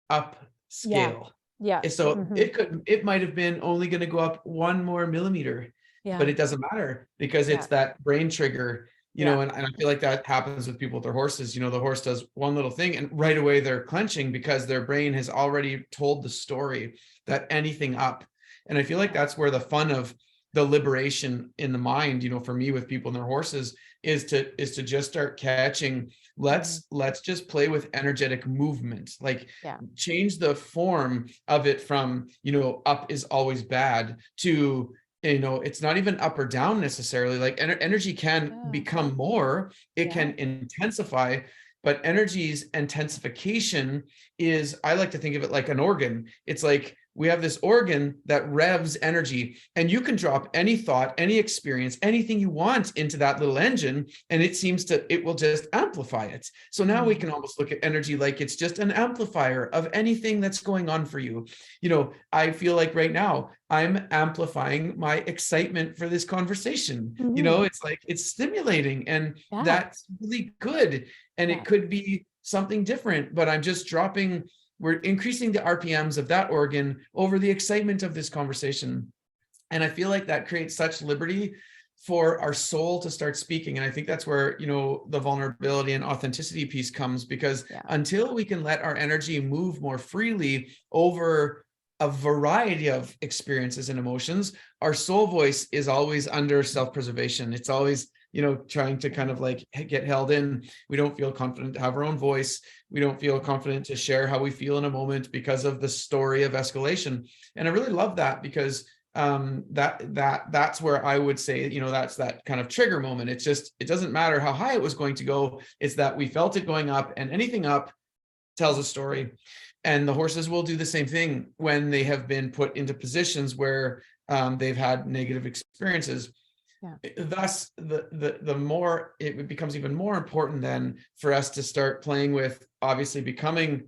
up scale. Yeah. So it might have been only going to go up 1 more millimeter, but it doesn't matter because it's that brain trigger, and I feel like that happens with people with their horses. The horse does one little thing and right away they're clenching because their brain has already told the story that anything up. And I feel like that's where the fun of the liberation in the mind, for me with people and their horses is to just start catching. Let's just play with energetic movement, like change the form of it from, up is always bad to, it's not even up or down necessarily. Like energy can become more, it can intensify, but energy's intensification is, I like to think of it like an organ. It's like we have this organ that revs energy, and you can drop any thought, any experience, anything you want into that little engine, and it will just amplify it. So now we can almost look at energy like it's just an amplifier of anything that's going on for you. I feel like right now I'm amplifying my excitement for this conversation. It's like it's stimulating, and that's really good. And it could be something different, but I'm just we're increasing the RPMs of that organ over the excitement of this conversation. And I feel like that creates such liberty for our soul to start speaking. And I think that's where, the vulnerability and authenticity piece comes, because until we can let our energy move more freely over a variety of experiences and emotions, our soul voice is always under self-preservation. It's always, trying to kind of like get held in. We don't feel confident to have our own voice. We don't feel confident to share how we feel in a moment because of the story of escalation. And I really love that, because that's where I would say, that's that kind of trigger moment. It doesn't matter how high it was going to go. It's that we felt it going up, and anything up tells a story. And the horses will do the same thing when they have been put into positions where they've had negative experiences. Thus, the more it becomes even more important then for us to start playing with, obviously becoming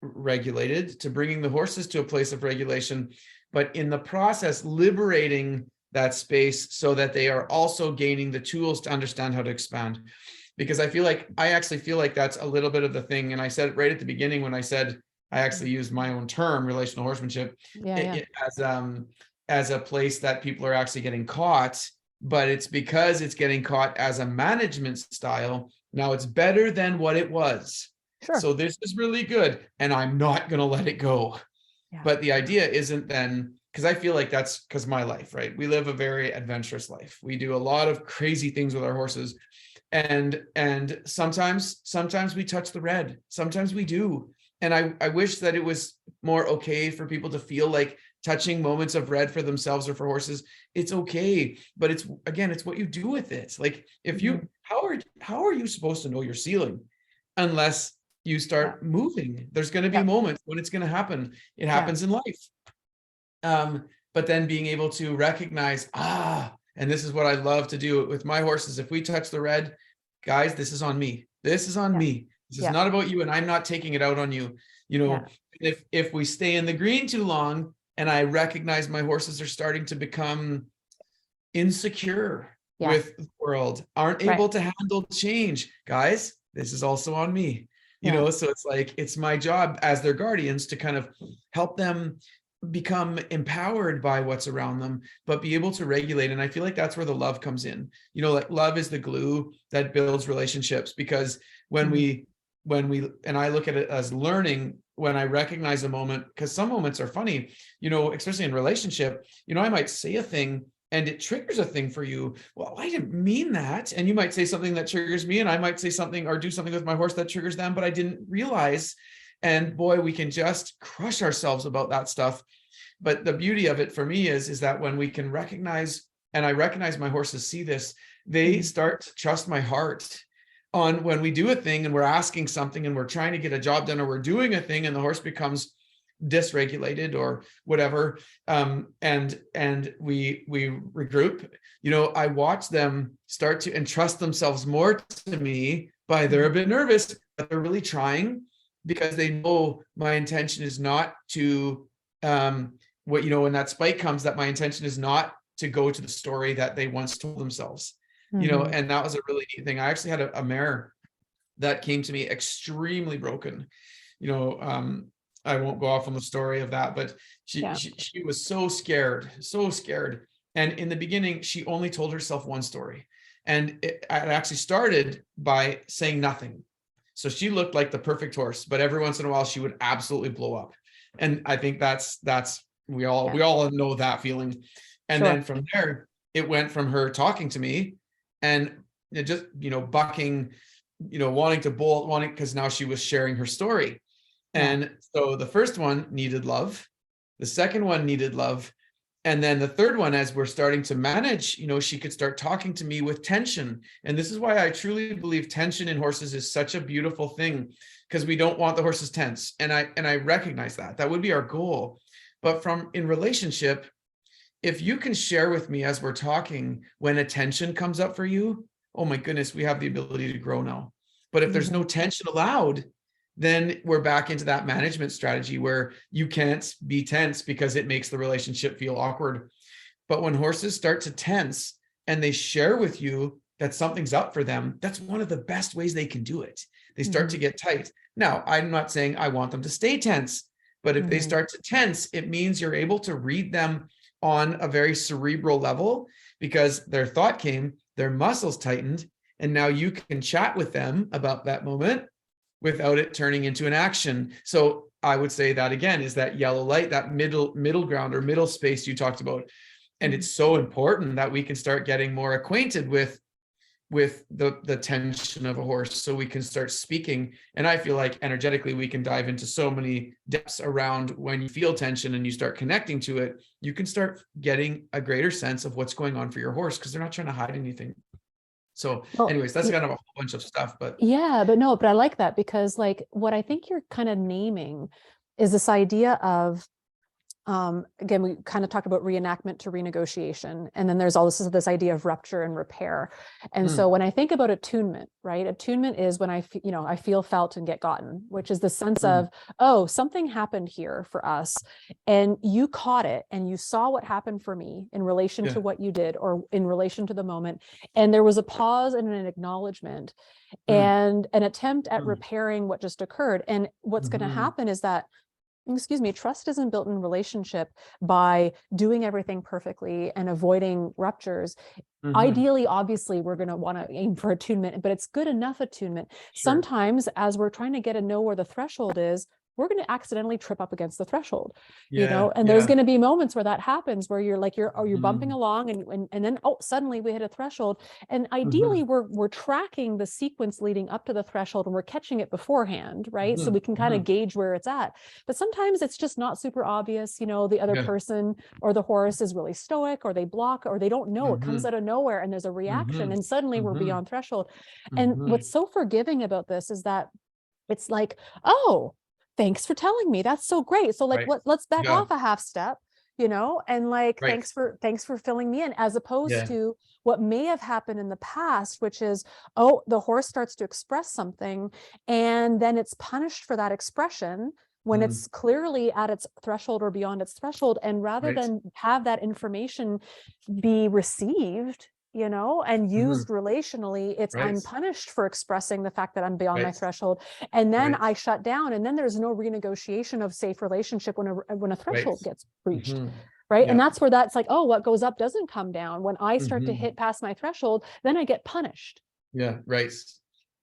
regulated, to bringing the horses to a place of regulation, but in the process liberating that space so that they are also gaining the tools to understand how to expand. Because I actually feel like that's a little bit of the thing. And I said it right at the beginning when I said I actually used my own term, relational horsemanship, as a place that people are actually getting caught, but it's because it's getting caught as a management style. Now it's better than what it was. So this is really good, and I'm not going to let it go. But the idea isn't then, because I feel like that's because my life, right? We live a very adventurous life. We do a lot of crazy things with our horses. And sometimes we touch the red. Sometimes we do. And I wish that it was more okay for people to feel like touching moments of red for themselves or for horses. It's okay, but it's what you do with it. Like if you, how are you supposed to know your ceiling unless you start moving? There's going to be moments when it's going to happen. It happens in life. But then being able to recognize, and this is what I love to do with my horses. If we touch the red, guys, this is on me. This is on me. This is not about you, and I'm not taking it out on you. If we stay in the green too long, and I recognize my horses are starting to become insecure with the world, aren't able to handle change, guys, this is also on me. So it's like, it's my job as their guardians to kind of help them become empowered by what's around them, but be able to regulate. And I feel like that's where the love comes in. Like love is the glue that builds relationships, because when we and I look at it as learning, when I recognize a moment, because some moments are funny, especially in relationship, I might say a thing and it triggers a thing for you. Well, I didn't mean that. And you might say something that triggers me, and I might say something or do something with my horse that triggers them, but I didn't realize. And boy, we can just crush ourselves about that stuff. But the beauty of it for me is that when we can recognize, and I recognize my horses see this, they start to trust my heart on when we do a thing and we're asking something and we're trying to get a job done, or we're doing a thing and the horse becomes dysregulated or whatever, and we regroup. I watch them start to entrust themselves more to me. By they're a bit nervous, but they're really trying, because they know my intention is not to when that spike comes, that my intention is not to go to the story that they once told themselves, Mhm. and that was a really neat thing. I actually had a mare that came to me extremely broken. I won't go off on the story of that, but Yeah. she was so scared, so scared. And in the beginning, she only told herself one story. And it actually started by saying nothing. So she looked like the perfect horse, but every once in a while she would absolutely blow up. And I think that's we all know that feeling. And Sure. then from there, it went from her talking to me and just, bucking, wanting to bolt, because now she was sharing her story. Yeah. And so the first one needed love. The second one needed love. And then the third one, as we're starting to manage, she could start talking to me with tension. And this is why I truly believe tension in horses is such a beautiful thing, because we don't want the horses tense. And I recognize that would be our goal. But in relationship, if you can share with me as we're talking, when a tension comes up for you, oh my goodness, we have the ability to grow now. But if there's no tension allowed, then we're back into that management strategy where you can't be tense because it makes the relationship feel awkward. But when horses start to tense and they share with you that something's up for them, that's one of the best ways they can do it. They start to get tight. Now, I'm not saying I want them to stay tense, but if they start to tense, it means you're able to read them on a very cerebral level, because their thought came, their muscles tightened, and now you can chat with them about that moment without it turning into an action. So I would say that again is that yellow light, that middle ground or middle space you talked about. And it's so important that we can start getting more acquainted with the tension of a horse, so we can start speaking. And I feel like energetically we can dive into so many depths around when you feel tension and you start connecting to it, you can start getting a greater sense of what's going on for your horse, because they're not trying to hide anything. So Well, anyways, that's kind of a whole bunch of stuff, but yeah, but I like that, because like what I think you're kind of naming is this idea of again, we kind of talked about reenactment to renegotiation, and then there's all this idea of rupture and repair. And so when I think about attunement, right, attunement is when I feel, felt, and get gotten, which is the sense of, oh, something happened here for us, and you caught it, and you saw what happened for me in relation to what you did, or in relation to the moment, and there was a pause and an acknowledgement and an attempt at repairing what just occurred. And what's going to happen is that, trust isn't built in relationship by doing everything perfectly and avoiding ruptures. Ideally, obviously, we're going to want to aim for attunement, but it's good enough attunement. Sometimes, as we're trying to get to know where the threshold is, we're going to accidentally trip up against the threshold, and there's going to be moments where that happens, where you're bumping along, and then suddenly we hit a threshold. And ideally, we're tracking the sequence leading up to the threshold, and we're catching it beforehand, right? So we can kind of gauge where it's at. But sometimes it's just not super obvious. The other person or the horse is really stoic, or they block, or they don't know. It comes out of nowhere, and there's a reaction, and suddenly we're beyond threshold. And what's so forgiving about this is that it's like, oh, thanks for telling me. That's so great. So like, let's back off a half step, and like, thanks for filling me in, as opposed to what may have happened in the past, which is, oh, the horse starts to express something, and then it's punished for that expression when it's clearly at its threshold or beyond its threshold. And rather than have that information be received, and used relationally, it's, I'm punished for expressing the fact that I'm beyond my threshold. And then I shut down, and then there's no renegotiation of safe relationship when a threshold gets breached. Right. And that's where that's like, oh, what goes up doesn't come down. When I start to hit past my threshold, then I get punished.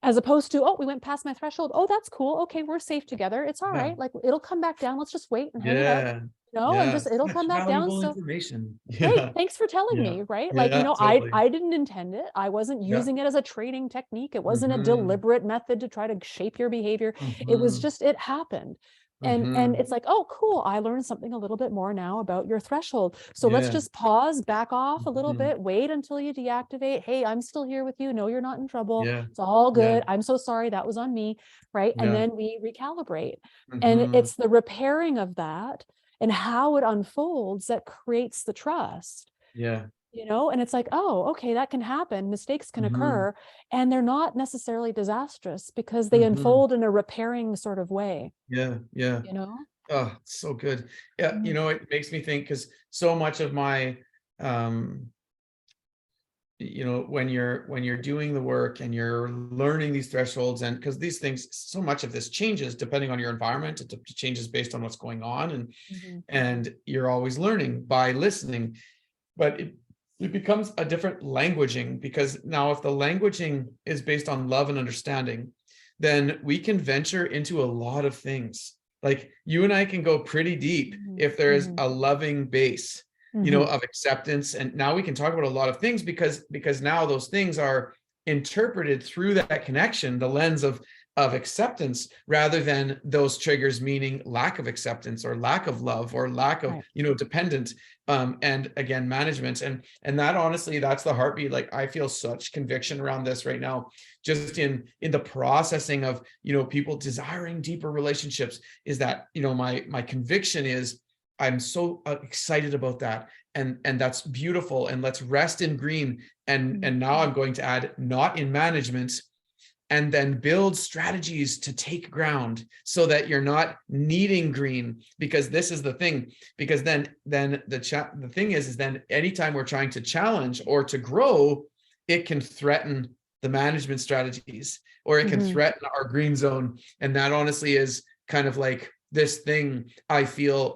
As opposed to, oh, we went past my threshold. Oh, that's cool. Okay, we're safe together. It's all right. Like, it'll come back down. Let's just wait and hang it out. And just, it'll come back down. So information. great, thanks for telling me, right? Like, Totally. I didn't intend it. I wasn't using it as a training technique. It wasn't a deliberate method to try to shape your behavior. It was just, it happened. And it's like, oh, cool, I learned something a little bit more now about your threshold. So let's just pause, back off a little bit, wait until you deactivate. Hey, I'm still here with you. No, you're not in trouble. It's all good. I'm so sorry. That was on me. Right. And then we recalibrate. And it's the repairing of that and how it unfolds that creates the trust. And it's like, oh, okay, that can happen. Mistakes can occur, and they're not necessarily disastrous because they unfold in a repairing sort of way. Oh, so good. It makes me think, because so much of my you know, when you're doing the work and you're learning these thresholds, and because these things, so much of this changes depending on your environment, it changes based on what's going on, and you're always learning by listening, but it becomes a different languaging, because now if the languaging is based on love and understanding, then we can venture into a lot of things. Like you and I can go pretty deep if there is a loving base, you know, of acceptance. And now we can talk about a lot of things because now those things are interpreted through that connection, the lens of acceptance, rather than those triggers meaning lack of acceptance or lack of love or lack of, you know, dependent, and again, management. And that, honestly, that's the heartbeat. Like I feel such conviction around this right now, just in the processing of, you know, people desiring deeper relationships, is that, you know, my conviction is, I'm so excited about that. And that's beautiful. And let's rest in green. And now I'm going to add not in management, and then build strategies to take ground so that you're not needing green, because this is the thing. Because then the thing is then anytime we're trying to challenge or to grow, it can threaten the management strategies, or it can threaten our green zone. And that honestly is kind of like this thing I feel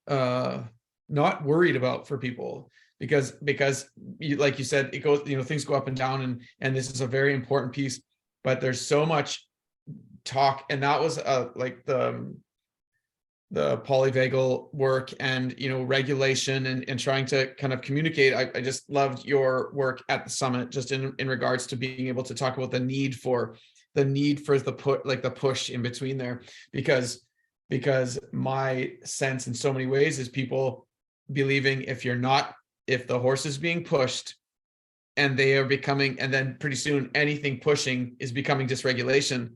not worried about for people, because like you said, it goes, you know, things go up and down, and this is a very important piece, but there's so much talk. And that was like the polyvagal work and, you know, regulation and trying to kind of communicate. I just loved your work at the summit, just in regards to being able to talk about the need for the push in between there, because my sense in so many ways is people believing if the horse is being pushed and they are becoming, and then pretty soon anything pushing is becoming dysregulation.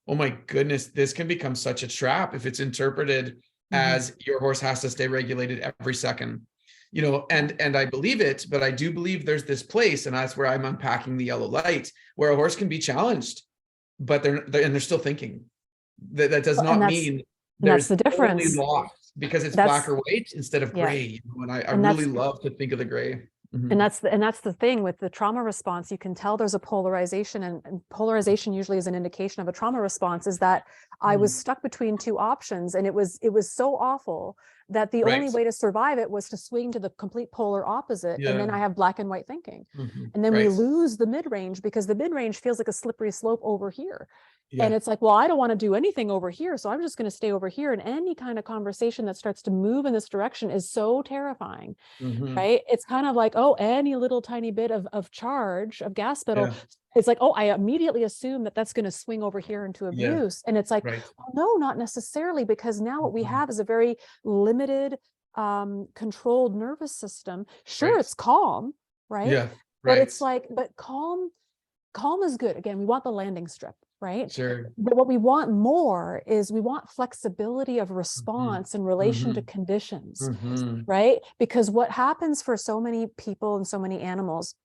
Oh my goodness, this can become such a trap if it's interpreted as your horse has to stay regulated every second, you know, and I believe it, but I do believe there's this place, and that's where I'm unpacking the yellow light, where a horse can be challenged, but they're still thinking. That does not mean that's there's the difference. totally lost, because it's black or white instead of gray. You know, and I really love to think of the gray. And that's the thing with the trauma response. You can tell there's a polarization, and polarization usually is an indication of a trauma response, is that I was stuck between two options, and it was so awful that the only way to survive it was to swing to the complete polar opposite. And then I have black and white thinking. And then we lose the mid-range, because the mid-range feels like a slippery slope over here. And it's like, well, I don't want to do anything over here, so I'm just going to stay over here. And any kind of conversation that starts to move in this direction is so terrifying, right? It's kind of like, oh, any little tiny bit of charge of gas pedal, it's like, oh, I immediately assume that that's going to swing over here into abuse. And it's like, well, no, not necessarily, because now what we have is a very limited, controlled nervous system. Sure, it's calm, right? But it's like, but calm is good. Again, we want the landing strip, right? Sure. But what we want more is we want flexibility of response in relation to conditions, right? Because what happens for so many people and so many animals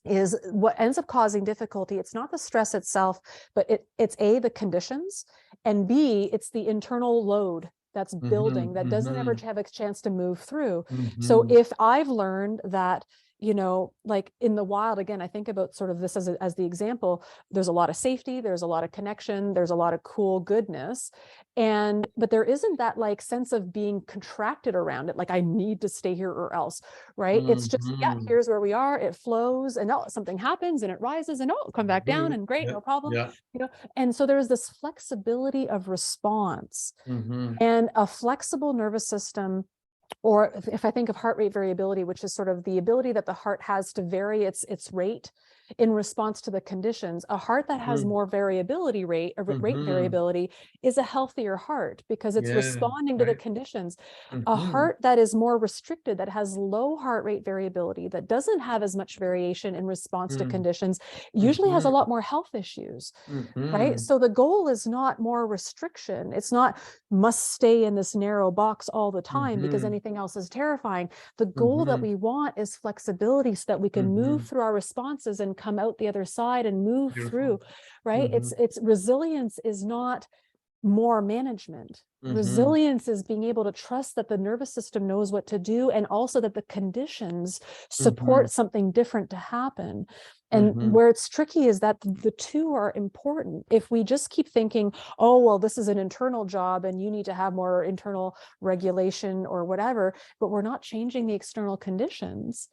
is what ends up causing difficulty. It's not the stress itself, but it's A, the conditions, and B, it's the internal load that's building that doesn't ever have a chance to move through. So if I've learned that, you know, like in the wild, again, I think about sort of this as the example, there's a lot of safety, there's a lot of connection, there's a lot of cool goodness. But there isn't that like sense of being contracted around it. Like I need to stay here or else, right? It's just, here's where we are. It flows, and something happens and it rises, and come back down, and great, no problem. You know, and so there's this flexibility of response and a flexible nervous system. Or if I think of heart rate variability, which is sort of the ability that the heart has to vary its rate in response to the conditions, a heart that has more rate variability is a healthier heart, because it's responding to the conditions. A heart that is more restricted, that has low heart rate variability, that doesn't have as much variation in response to conditions, usually has a lot more health issues, right? So the goal is not more restriction. It's not must stay in this narrow box all the time because anything else is terrifying. The goal that we want is flexibility, so that we can move through our responses and come out the other side and move through, right? It's resilience is not more management. Resilience is being able to trust that the nervous system knows what to do, and also that the conditions support something different to happen. And where it's tricky is that the two are important. If we just keep thinking, oh, well, this is an internal job and you need to have more internal regulation or whatever, but we're not changing the external conditions,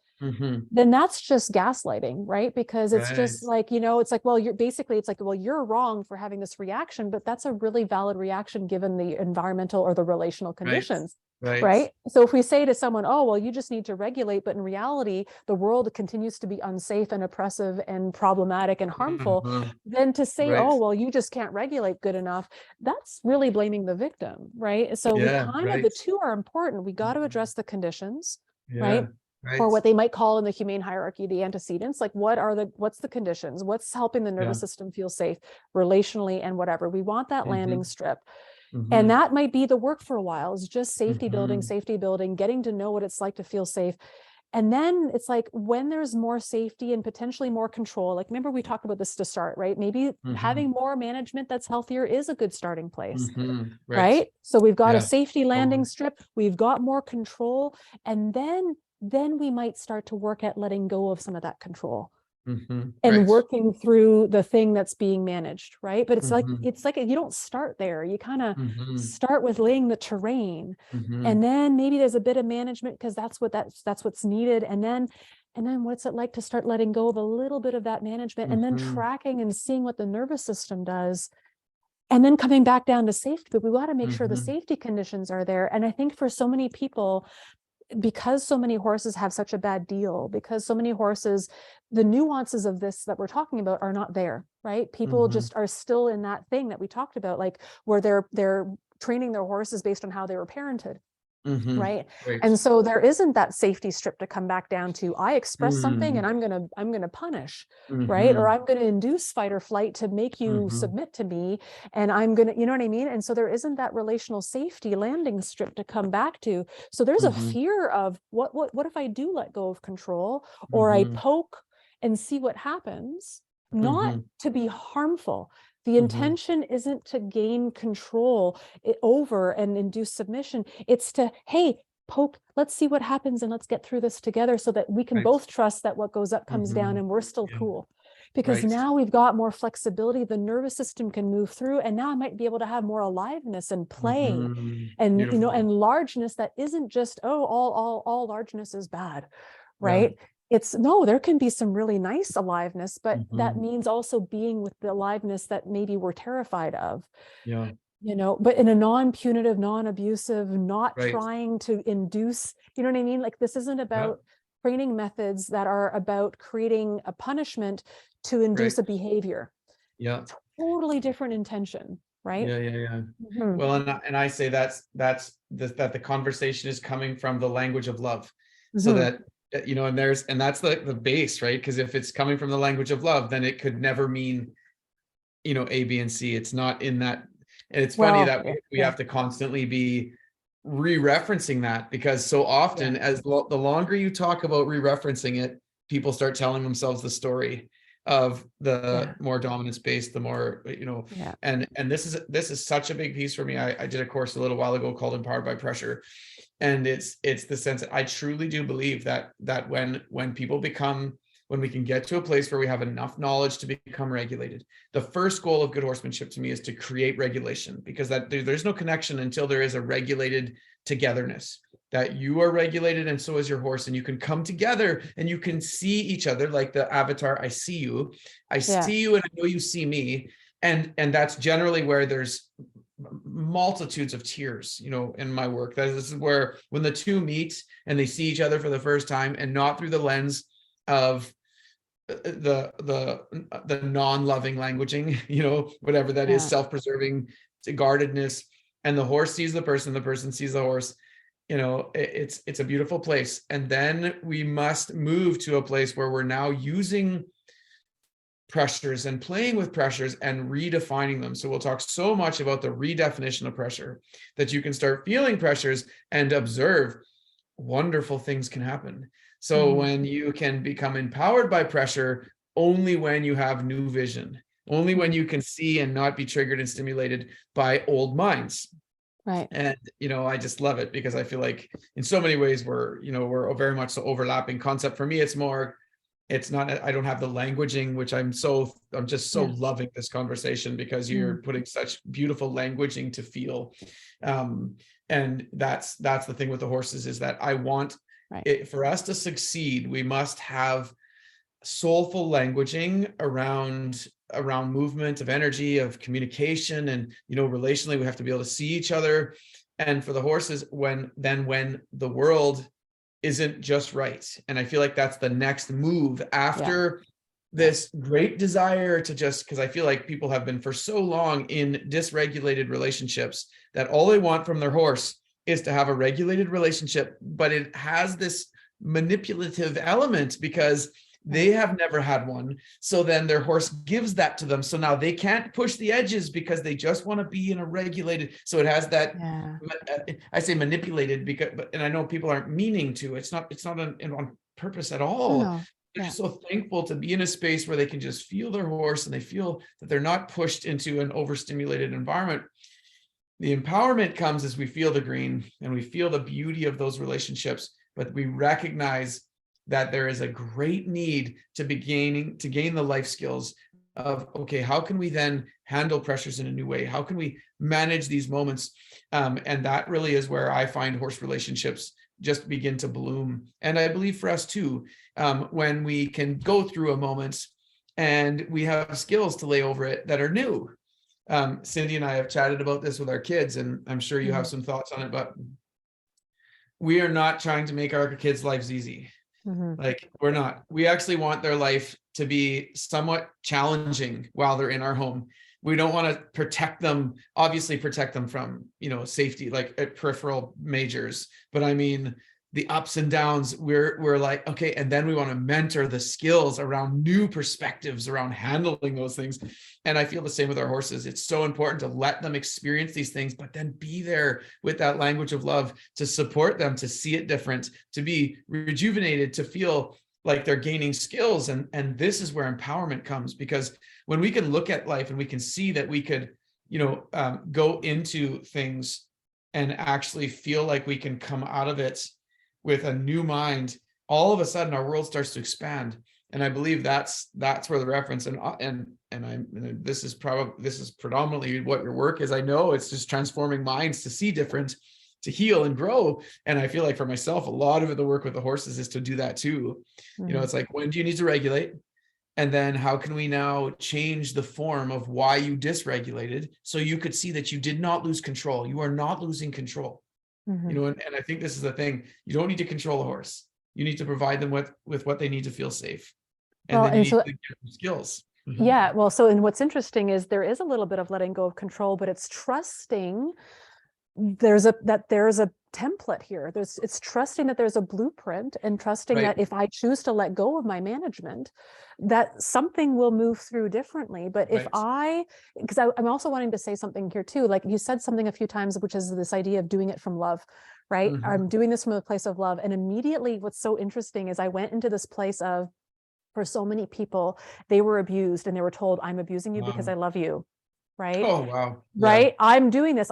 then that's just gaslighting, right? Because it's just like, it's like, well, it's like, well, you're wrong for having this reaction, but that's a really valid reaction given the environmental or the relational conditions. Right. So if we say to someone, oh, well, you just need to regulate, but in reality, the world continues to be unsafe and oppressive and problematic and harmful, then to say, oh, well, you just can't regulate good enough, that's really blaming the victim, right? So we the two are important. We got to address the conditions, right? Or what they might call in the humane hierarchy, the antecedents, like what's the conditions? What's helping the nervous system feel safe relationally and whatever. We want that landing strip. And that might be the work for a while, is just safety building, getting to know what it's like to feel safe. And then it's like when there's more safety and potentially more control, like remember we talked about this to start, right? Maybe having more management that's healthier is a good starting place, right? So we've got a safety landing strip, we've got more control, and then we might start to work at letting go of some of that control. And working through the thing that's being managed, right? But it's like you don't start there. You kind of start with laying the terrain, and then maybe there's a bit of management because that's what's needed. And then what's it like to start letting go of a little bit of that management, and then tracking and seeing what the nervous system does, and then coming back down to safety. But we got to make sure the safety conditions are there. And I think for so many people, because so many horses have such a bad deal, because so many horses, the nuances of this that we're talking about are not there, right? People just are still in that thing that we talked about, like where they're training their horses based on how they were parented. Right. And so there isn't that safety strip to come back down to. I express something and I'm gonna punish, right? Or I'm gonna induce fight or flight to make you submit to me, and I'm gonna, you know what I mean? And so there isn't that relational safety landing strip to come back to. So there's a fear of what if I do let go of control, or I poke and see what happens, not to be harmful. The intention isn't to gain control over and induce submission. It's to, hey, poke, let's see what happens and let's get through this together so that we can both trust that what goes up comes down and we're still cool. Because now we've got more flexibility, the nervous system can move through, and now I might be able to have more aliveness and play and, and largeness that isn't just, oh, all largeness is bad, right? It's no, there can be some really nice aliveness, but that means also being with the aliveness that maybe we're terrified of. But in a non-punitive, non-abusive, not trying to induce, you know what I mean? Like this isn't about training methods that are about creating a punishment to induce a behavior. Totally different intention, right? Well, and I say that the conversation is coming from the language of love, so that and that's the base, right? Because if it's coming from the language of love, then it could never mean A, B, and C. It's not in that. And it's funny that we have to constantly be re-referencing that, because so often as the longer you talk about re-referencing it, people start telling themselves the story of the more dominance based, the more and this is such a big piece for me. I did a course a little while ago called Empowered by Pressure, and it's the sense that I truly do believe that when people when we can get to a place where we have enough knowledge to become regulated, the first goal of good horsemanship to me is to create regulation, because there's no connection until there is a regulated togetherness, that you are regulated and so is your horse, and you can come together and you can see each other like the avatar. I see you and I know you see me, and that's generally where there's multitudes of tears in my work. This is where when the two meet and they see each other for the first time, and not through the lens of the non-loving languaging, whatever that is, self-preserving guardedness, and the horse sees the person sees the horse. It's a beautiful place. And then we must move to a place where we're now using pressures and playing with pressures and redefining them. So we'll talk so much about the redefinition of pressure, that you can start feeling pressures and observe wonderful things can happen. So when you can become empowered by pressure, only when you have new vision, only when you can see and not be triggered and stimulated by old minds. Right. And, I just love it because I feel like in so many ways we're very much so overlapping concept. For me, it's not, I don't have the languaging, which I'm just so Yeah. loving this conversation because you're putting such beautiful languaging to feel. And that's the thing with the horses, is that I want it, for us to succeed, we must have soulful languaging around movement of energy, of communication, and relationally we have to be able to see each other. And for the horses, when the world isn't just right, and I feel like that's the next move after this great desire to just, because I feel like people have been for so long in dysregulated relationships that all they want from their horse is to have a regulated relationship, but it has this manipulative element because they have never had one. So then their horse gives that to them. So now they can't push the edges because they just want to be in a regulated. So it has that, I say manipulated because, and I know people aren't meaning to, it's not on purpose at all. They're just so thankful to be in a space where they can just feel their horse and they feel that they're not pushed into an overstimulated environment. The empowerment comes as we feel the green and we feel the beauty of those relationships, but we recognize that there is a great need to gain the life skills of, okay, how can we then handle pressures in a new way? How can we manage these moments? And that really is where I find horse relationships just begin to bloom. And I believe for us too, when we can go through a moment and we have skills to lay over it that are new. Cindy and I have chatted about this with our kids, and I'm sure you have some thoughts on it, but we are not trying to make our kids' lives easy. Like, we're not. We actually want their life to be somewhat challenging while they're in our home. We don't want to obviously protect them from, safety, like at peripheral majors. But I mean, the ups and downs, we're like, okay, and then we want to mentor the skills around new perspectives around handling those things. And I feel the same with our horses. It's so important to let them experience these things, but then be there with that language of love to support them, to see it different, to be rejuvenated, to feel like they're gaining skills. And this is where empowerment comes, because when we can look at life and we can see that we could, go into things and actually feel like we can come out of it with a new mind, all of a sudden our world starts to expand. And I believe that's where the reference this is predominantly what your work is. I know it's just transforming minds to see different, to heal and grow. And I feel like for myself, a lot of it, the work with the horses is to do that too. It's like, when do you need to regulate? And then how can we now change the form of why you dysregulated, so you could see that you did not lose control. You are not losing control. And I think this is the thing. You don't need to control a horse. You need to provide them with what they need to feel safe. And then you need to give them skills. Yeah. Well, and what's interesting is there is a little bit of letting go of control, but it's trusting there's a template here. It's trusting that there's a blueprint, and trusting that if I choose to let go of my management, that something will move through differently. But if because I'm also wanting to say something here too, like you said something a few times, which is this idea of doing it from love, right? I'm doing this from a place of love. And immediately what's so interesting is I went into this place of, for so many people, they were abused and they were told, I'm abusing you because I love you. Right. Oh, wow. Right. I'm doing this.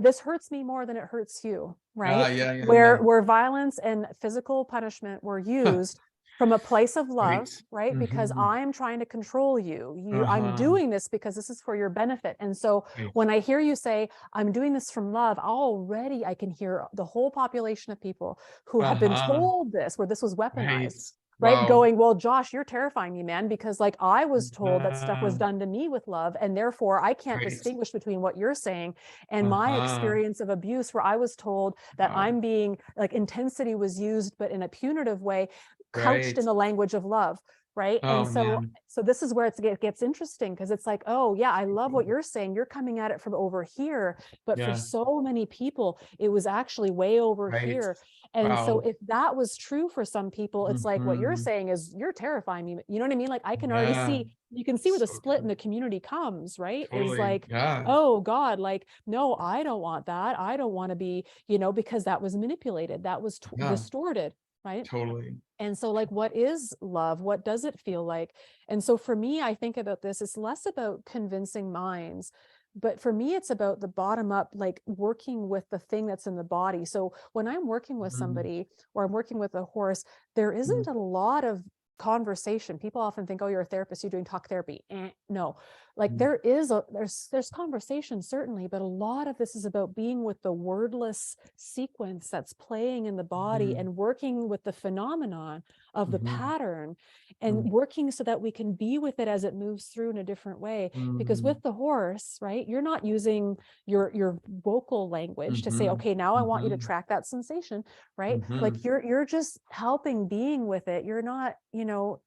This hurts me more than it hurts you. Right. Where violence and physical punishment were used from a place of love, right? Because I'm trying to control you. I'm doing this because this is for your benefit. And so when I hear you say, I'm doing this from love, already I can hear the whole population of people who have been told this, where this was weaponized. Right. Going, well, Josh, you're terrifying me, man, because like I was told that stuff was done to me with love, and therefore I can't distinguish between what you're saying and my experience of abuse, where I was told that I'm being like, intensity was used, but in a punitive way, couched in the language of love. Right. And so this is where it gets interesting, because it's like, oh yeah, I love what you're saying. You're coming at it from over here, but for so many people, it was actually way over here. And so if that was true for some people, it's like what you're saying is, you're terrifying me. You know what I mean? Like I can already see, you can see where the split in the community comes, right? Is like, oh God, like, no, I don't want that. I don't want to be, because that was manipulated. That was distorted. right? Totally. And so like, what is love? What does it feel like? And so for me, I think about this, it's less about convincing minds, but for me, it's about the bottom up, like working with the thing that's in the body. So when I'm working with Mhm. somebody or I'm working with a horse, there isn't a lot of conversation. People often think, oh, you're a therapist, you're doing talk therapy. No, like Mhm. there's conversation certainly, but a lot of this is about being with the wordless sequence that's playing in the body Mhm. and working with the phenomenon of the Mhm. pattern and Mhm. working so that we can be with it as it moves through in a different way. Because with Mhm. the horse, right, you're not using your vocal language to say, Mhm. okay, now I want you to Mhm. track that sensation, right? Like Mhm. you're just helping being with it. You're not,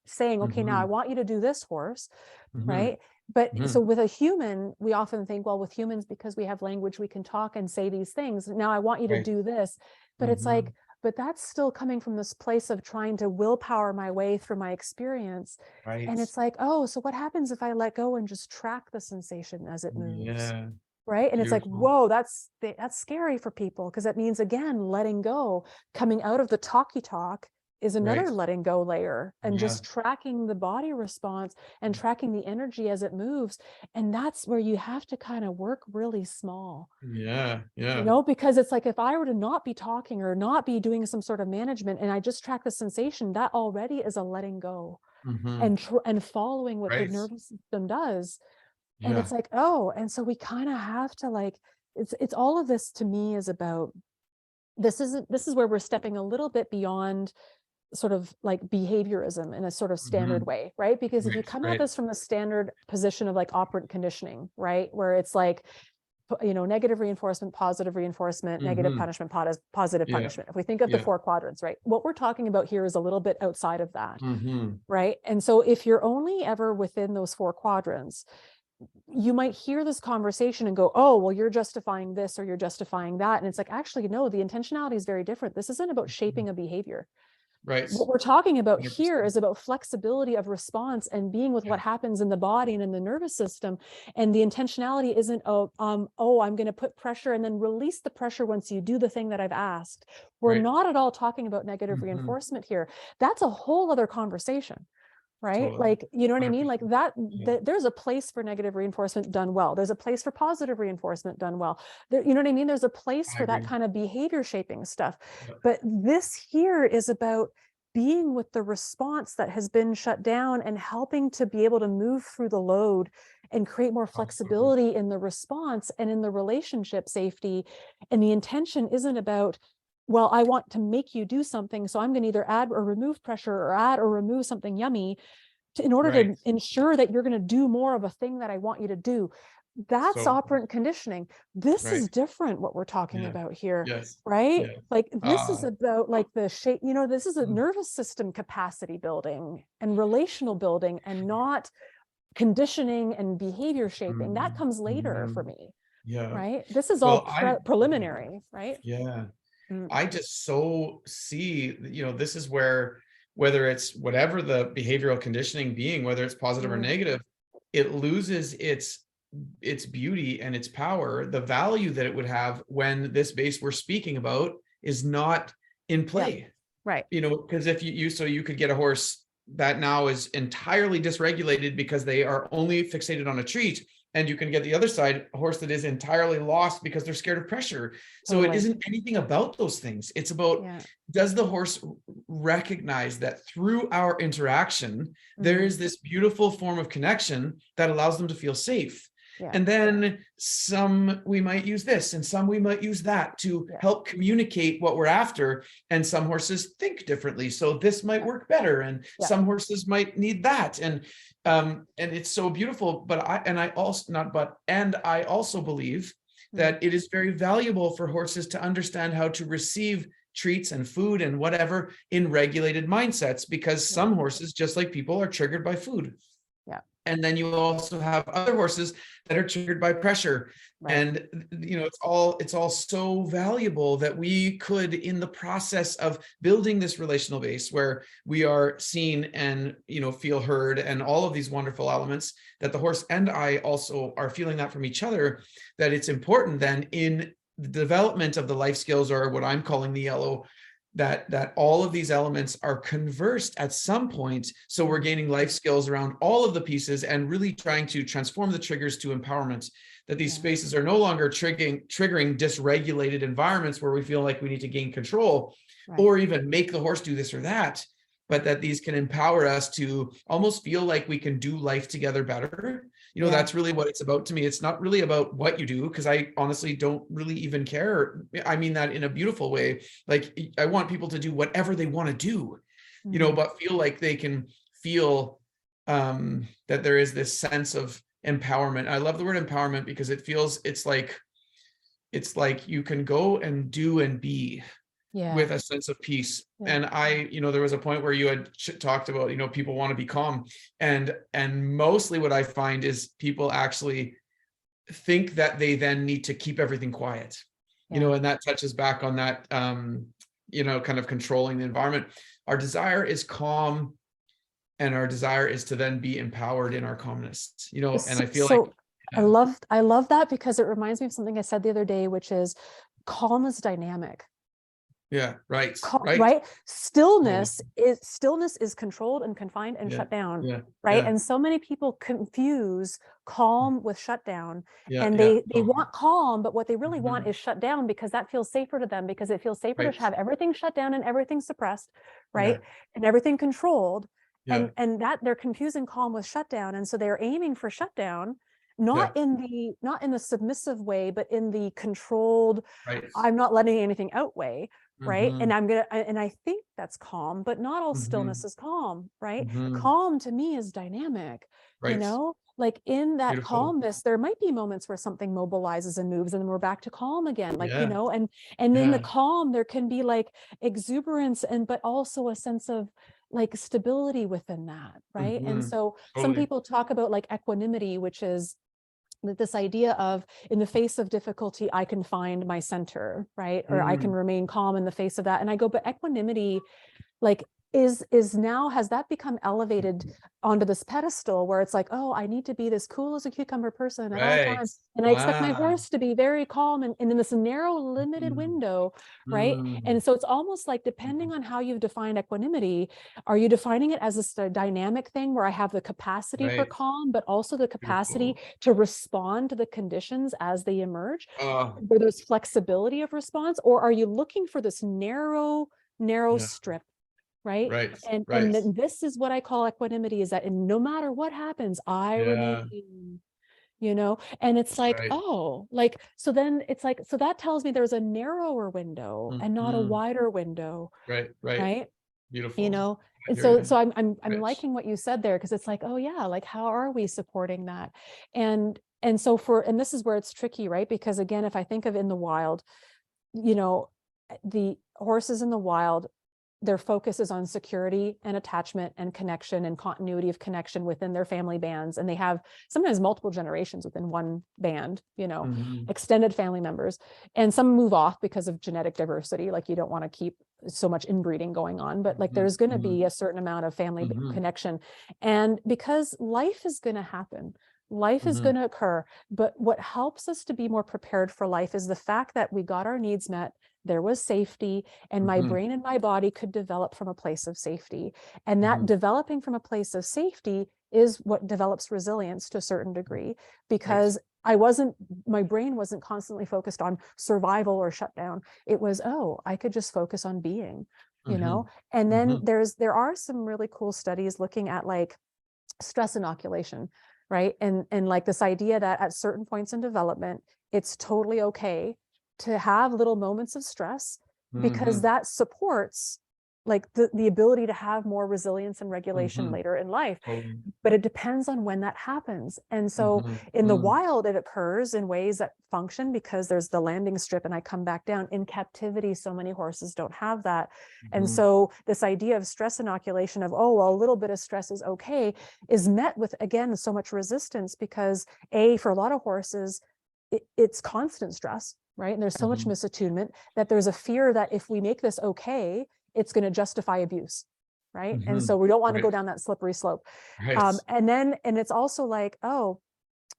saying, okay, now I Mhm. want you to do this, horse, Mhm. right? But so Mhm. with a human, we often think, well, with humans, because we have language, we can talk and say these things. Now I want you to Right. do this. But it's like, Mhm. but that's still coming from this place of trying to willpower my way through my experience. Right. And it's like, oh, so what happens if I let go and just track the sensation as it moves? Yeah. Right. And it's like, Beautiful. whoa, that's scary for people, because that means, again, letting go, coming out of the talky talk is Right. another letting go layer, and Yeah. just tracking the body response and tracking the energy as it moves. And that's where you have to kind of work really small, Yeah. Yeah. because it's like, if I were to not be talking or not be doing some sort of management and I just track the sensation, that already is a letting go Mhm. and following what the Right. nervous system does. And Yeah. it's like, oh, and so we kind of have to like, it's all of this to me is about, this is where we're stepping a little bit beyond sort of like behaviorism in a sort of standard Mhm. way, right? Because if you Right. come at Right. this from a standard position of like operant conditioning, right, where it's like, negative reinforcement, positive reinforcement, negative Mhm. punishment, positive Yeah. punishment. If we think of the Yeah. 4 quadrants, right, what we're talking about here is a little bit outside of that, Mhm. right? And so if you're only ever within those 4 quadrants, you might hear this conversation and go, oh, well, you're justifying this or you're justifying that. And it's like, actually, no, the intentionality is very different. This isn't about shaping a behavior. Right. What we're talking about here 100%. is about flexibility of response and being with Yeah. what happens in the body and in the nervous system. And the intentionality isn't, I'm going to put pressure and then release the pressure once you do the thing that I've asked. We're Right. not at all talking about negative Mhm. reinforcement here. That's a whole other conversation. Right? Totally. Like, you know what I mean? Like 100%. Yeah. there's a place for negative reinforcement done well. There's a place for positive reinforcement done well. You know what I mean? There's a place I for that agree. kind of behavior shaping stuff. Yeah. But this here is about being with the response that has been shut down and helping to be able to move through the load and create more Absolutely. flexibility in the response and in the relationship safety. And the intention isn't about, well, I want to make you do something, so I'm going to either add or remove pressure or add or remove something yummy in order Right. to ensure that you're going to do more of a thing that I want you to do. That's So operant conditioning. This right. is different, what we're talking Yeah. about here, Yes. right? Yeah. Like this is Ah. about like the shape, this is a Mm. nervous system capacity building and relational building, and not conditioning and behavior shaping. That Mhm. comes later for Mhm. me, Yeah. right? This is all Well, I preliminary, right? yeah. Mm, I just so see, this is where, whether it's whatever the behavioral conditioning being, whether it's positive or mm, negative, it loses its beauty and its power, the value that it would have when this base we're speaking about is not in yeah, play. right. Because if you could get a horse that now is entirely dysregulated because they are only fixated on a treat, and you can get the other side, a horse that is entirely lost because they're scared of pressure. So it Totally. isn't anything about those things. It's about, Yeah. does the horse recognize that through our interaction there Mm, is this beautiful form of connection that allows them to feel safe? yeah. And then some we might use this and some we might use that to Yeah. help communicate what we're after. And some horses think differently, so this might Yeah. work better, and Yeah. some horses might need that. And it's so beautiful. But I also believe Mm, that it is very valuable for horses to understand how to receive treats and food and whatever in regulated mindsets, because yeah. some horses, just like people, are triggered by food. Yeah. And then you also have other horses that are triggered by pressure. Right. And it's all so valuable that we could, in the process of building this relational base where we are seen and feel heard and all of these wonderful elements, that the horse and I also are feeling that from each other, that it's important then in the development of the life skills, or what I'm calling the yellow, that all of these elements are conversed at some point. So we're gaining life skills around all of the pieces and really trying to transform the triggers to empowerment, that these spaces are no longer triggering dysregulated environments where we feel like we need to gain control or even make the horse do this or that, but that these can empower us to almost feel like we can do life together better. You know, that's really what it's about to me. It's not really about what you do, because I honestly don't really even care. I mean that in a beautiful way. Like, I want people to do whatever they want to do, you know, but feel like they can feel that there is this sense of empowerment. I love the word empowerment because it feels, it's like you can go and do and be with a sense of peace. And you know, there was a point where you had talked about, you know, people want to be calm, and mostly what I find is people actually think that they then need to keep everything quiet, you know, and that touches back on that, you know, kind of controlling the environment. Our desire is calm, and our desire is to then be empowered in our calmness, you know. And I feel like I love that, because it reminds me of something I said the other day, which is calm is dynamic. Right. Stillness is controlled and confined and shut down. And so many people confuse calm with shutdown, and they want calm, but what they really want is shut down, because that feels safer to them, because it feels safer to have everything shut down and everything suppressed, and everything controlled. And that they're confusing calm with shutdown, and so they're aiming for shutdown, not in the submissive way, but in the controlled, I'm not letting anything out way. And I think that's calm, but not all stillness is calm, Calm to me is dynamic, you know, like in that calmness, there might be moments where something mobilizes and moves, and then we're back to calm again, like, you know, and in the calm, there can be like exuberance, but also a sense of like stability within that, And so some people talk about like equanimity, which is this idea of, in the face of difficulty, I can find my center, or I can remain calm in the face of that. And I go, but equanimity, like, is now, has that become elevated onto this pedestal where it's like, oh, I need to be this cool as a cucumber person at all times, and I expect my horse to be very calm and in this narrow, limited window, And so it's almost like, depending on how you've defined equanimity, are you defining it as a dynamic thing where I have the capacity for calm, but also the capacity to respond to the conditions as they emerge, where there's flexibility of response, or are you looking for this narrow strip? And then this is what I call equanimity, is that no matter what happens, I remain, you know, and it's like, oh, like, so then it's like, so that tells me there's a narrower window and not a wider window. Beautiful. You know, and so I'm liking what you said there, because it's like, oh yeah, like, how are we supporting that? And so and this is where it's tricky, because again, if I think of in the wild, you know, the horses in the wild, their focus is on security and attachment and connection and continuity of connection within their family bands. And they have sometimes multiple generations within one band, you know, extended family members. And some move off because of genetic diversity. Like, you don't want to keep so much inbreeding going on, but like, there's going to be a certain amount of family connection. And because life is going to happen, life is going to occur. But what helps us to be more prepared for life is the fact that we got our needs met. There was safety, and my brain and my body could develop from a place of safety. And that developing from a place of safety is what develops resilience to a certain degree, because my brain wasn't constantly focused on survival or shutdown. It was, oh, I could just focus on being, you know? And then there are some really cool studies looking at like stress inoculation, and like this idea that at certain points in development, it's totally okay to have little moments of stress, because that supports like the ability to have more resilience and regulation later in life. But it depends on when that happens. And so in the wild, it occurs in ways that function, because there's the landing strip and I come back down. In captivity, so many horses don't have that. And so this idea of stress inoculation of, oh, well, a little bit of stress is okay, is met with, again, so much resistance, because for a lot of horses, it's constant stress. And there's so much misattunement that there's a fear that if we make this okay, it's going to justify abuse. And so we don't want to go down that slippery slope. And it's also like,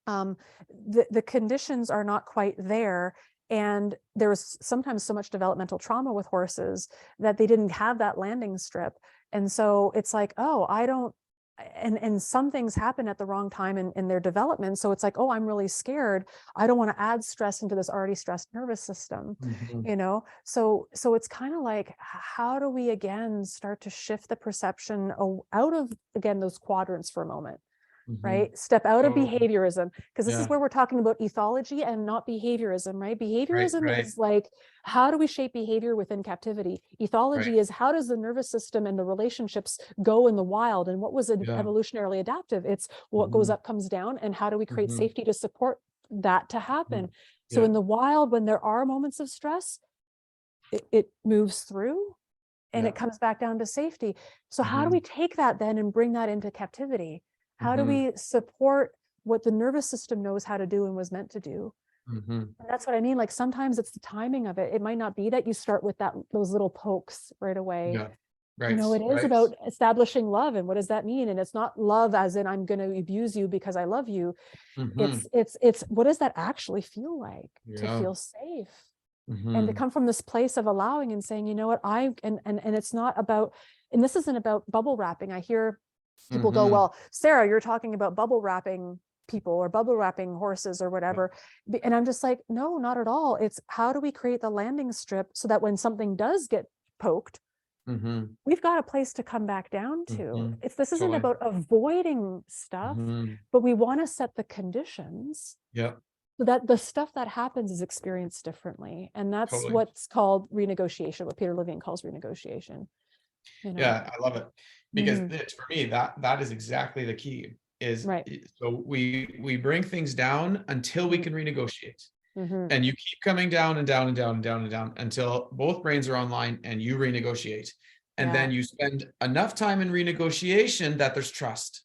the conditions are not quite there. And there was sometimes so much developmental trauma with horses that they didn't have that landing strip. And so it's like, oh, I don't, and some things happen at the wrong time in their development. So it's like, oh, I'm really scared. I don't want to add stress into this already stressed nervous system, you know? So it's kind of like, how do we again start to shift the perception out of, again, those quadrants for a moment? Right? Step out of behaviorism, because this is where we're talking about ethology and not behaviorism, right? Behaviorism is like, how do we shape behavior within captivity? Ethology is, how does the nervous system and the relationships go in the wild? And what was evolutionarily adaptive? It's what goes up comes down, and how do we create safety to support that to happen? So in the wild, when there are moments of stress, it moves through and it comes back down to safety. So how do we take that then and bring that into captivity? How do we support what the nervous system knows how to do and was meant to do? And that's what I mean. Like sometimes it's the timing of it. It might not be that you start with those little pokes right away. You know, it is about establishing love. And what does that mean? And it's not love as in I'm going to abuse you because I love you. It's what does that actually feel like to feel safe? And to come from this place of allowing and saying, you know what, and it's not about, and this isn't about bubble wrapping. I hear people go, well, Sarah, you're talking about bubble wrapping people or bubble wrapping horses or whatever. And I'm just like, no, not at all. It's how do we create the landing strip so that when something does get poked, we've got a place to come back down to. This isn't about avoiding stuff, but we want to set the conditions so that the stuff that happens is experienced differently. And that's what's called renegotiation, what Peter Levine calls renegotiation. You know? Yeah, I love it. Because for me, that is exactly the key is so we bring things down until we can renegotiate. And you keep coming down and down and down and down and down until both brains are online and you renegotiate. And then you spend enough time in renegotiation that there's trust.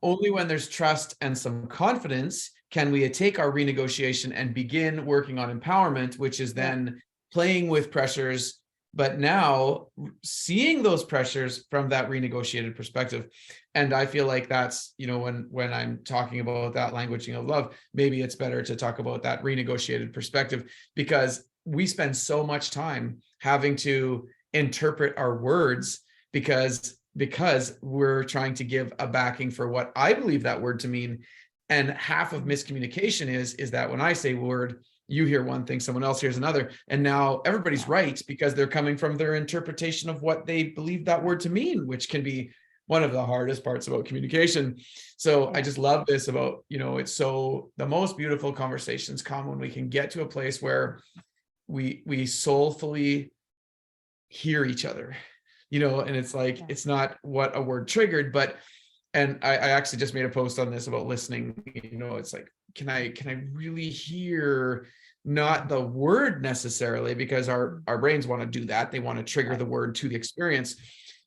Only when there's trust and some confidence can we take our renegotiation and begin working on empowerment, which is then playing with pressures, but now seeing those pressures from that renegotiated perspective. And I feel like that's, you know, when I'm talking about that languaging of love, maybe it's better to talk about that renegotiated perspective, because we spend so much time having to interpret our words because we're trying to give a backing for what I believe that word to mean. And half of miscommunication is that when I say word, you hear one thing, someone else hears another. And now everybody's right because they're coming from their interpretation of what they believe that word to mean, which can be one of the hardest parts about communication. So I just love this about, you know, it's so the most beautiful conversations come when we can get to a place where we soulfully hear each other, you know, and it's like, it's not what a word triggered, but, and I actually just made a post on this about listening, you know, it's like, can I really hear not the word necessarily, because our brains want to do that. They want to trigger the word to the experience,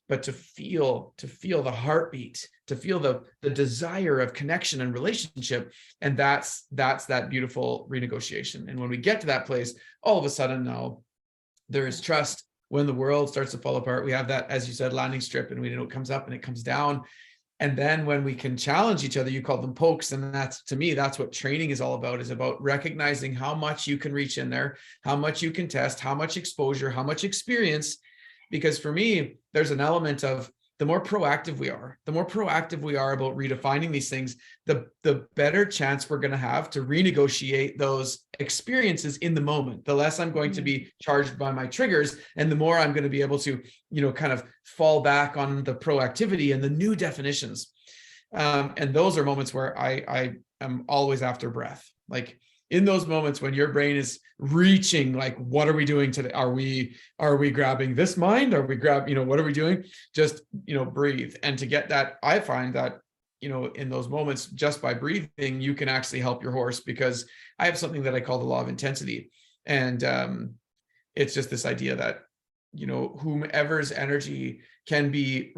but to feel the heartbeat, to feel the desire of connection and relationship. And that's that beautiful renegotiation. And when we get to that place, all of a sudden now there is trust. When the world starts to fall apart, we have that, as you said, landing strip, and we know it comes up and it comes down. And then when we can challenge each other, you call them pokes. And that's, to me, that's what training is all about, is about recognizing how much you can reach in there, how much you can test, how much exposure, how much experience. Because for me, there's an element of the more proactive we are about redefining these things, the better chance we're going to have to renegotiate those experiences in the moment. The less I'm going to be charged by my triggers, and the more I'm going to be able to, you know, kind of fall back on the proactivity and the new definitions. And those are moments where I am always after breath. Like in those moments when your brain is reaching, like, what are we doing today? Are we grabbing this mind? Are we you know, what are we doing? Just, you know, breathe. And to get that, I find that, you know, in those moments, just by breathing, you can actually help your horse, because I have something that I call the law of intensity. And it's just this idea that, you know, whomever's energy can be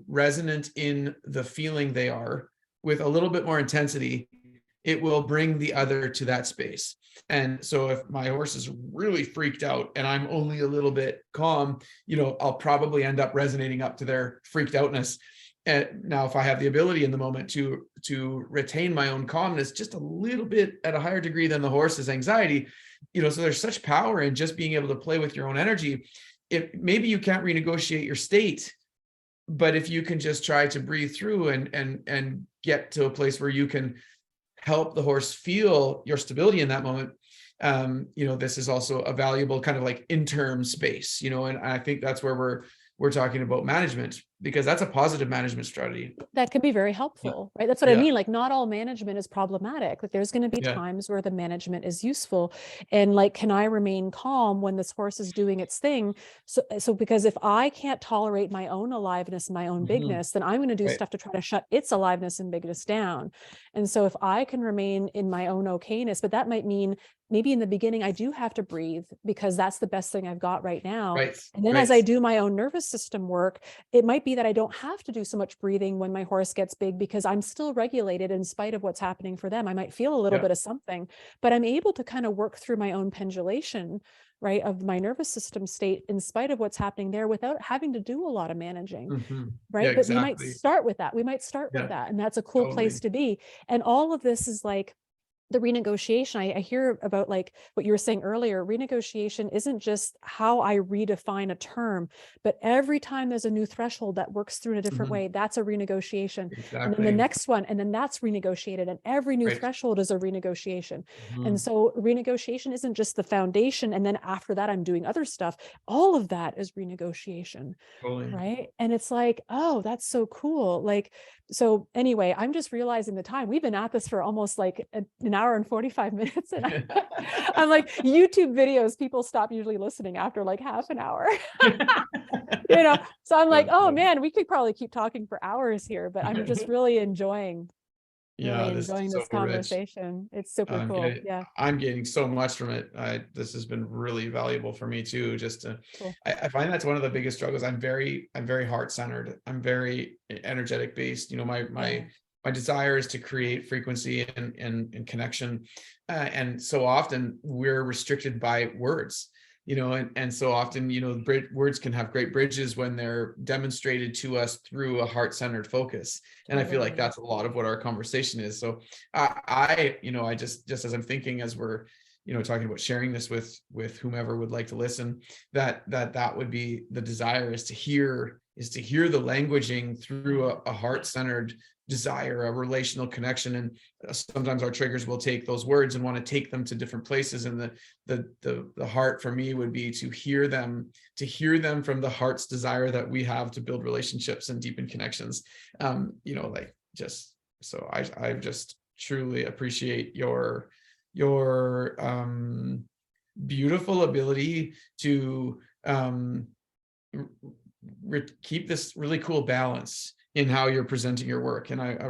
resonant in the feeling they are with a little bit more intensity, it will bring the other to that space. And so if my horse is really freaked out and I'm only a little bit calm, you know, I'll probably end up resonating up to their freaked outness. And now if I have the ability in the moment to retain my own calmness just a little bit at a higher degree than the horse's anxiety, So there's such power in just being able to play with your own energy. If maybe you can't renegotiate your state, but if you can just try to breathe through and get to a place where you can help the horse feel your stability in that moment, this is also a valuable kind of like interim space, and I think that's where we're talking about management, because that's a positive management strategy. That could be very helpful, right? That's what I mean. Like, not all management is problematic. Like, there's going to be times where the management is useful. And like, can I remain calm when this horse is doing its thing? So because if I can't tolerate my own aliveness, my own bigness, then I'm going to do stuff to try to shut its aliveness and bigness down. And so if I can remain in my own okayness, but that might mean maybe in the beginning, I do have to breathe because that's the best thing I've got right now. And then as I do my own nervous system work, it might be that I don't have to do so much breathing when my horse gets big because I'm still regulated in spite of what's happening for them. I might feel a little bit of something, but I'm able to kind of work through my own pendulation, right, of my nervous system state in spite of what's happening there without having to do a lot of managing, right? But we might start with that. We might start with that. And that's a cool place to be. And all of this is like, the renegotiation, I hear about like what you were saying earlier, renegotiation isn't just how I redefine a term, but every time there's a new threshold that works through in a different way, that's a renegotiation. And then the next one, and then that's renegotiated. And every new threshold is a renegotiation. And so renegotiation isn't just the foundation. And then after that, I'm doing other stuff. All of that is renegotiation. Right. And it's like, oh, that's so cool. Like, so anyway, I'm just realizing the time. We've been at this for almost like an hour and 45 minutes. And I'm like, YouTube videos, people stop usually listening after like half an hour. So I'm like, oh man, we could probably keep talking for hours here, but I'm just really enjoying this conversation. It's super cool. I'm getting so much from it. This has been really valuable for me too. I find that's one of the biggest struggles. I'm very heart-centered. I'm very energetic based. My desire is to create frequency and connection. And so often we're restricted by words. And so often, words can have great bridges when they're demonstrated to us through a heart-centered focus. And I feel like that's a lot of what our conversation is. So I just as I'm thinking, as we're, talking about sharing this with whomever would like to listen, that would be the desire, is to hear the languaging through a heart-centered desire, a relational connection. And sometimes our triggers will take those words and want to take them to different places. And the heart for me would be to hear them from the heart's desire that we have to build relationships and deepen connections. I just truly appreciate your beautiful ability to keep this really cool balance in how you're presenting your work. And I've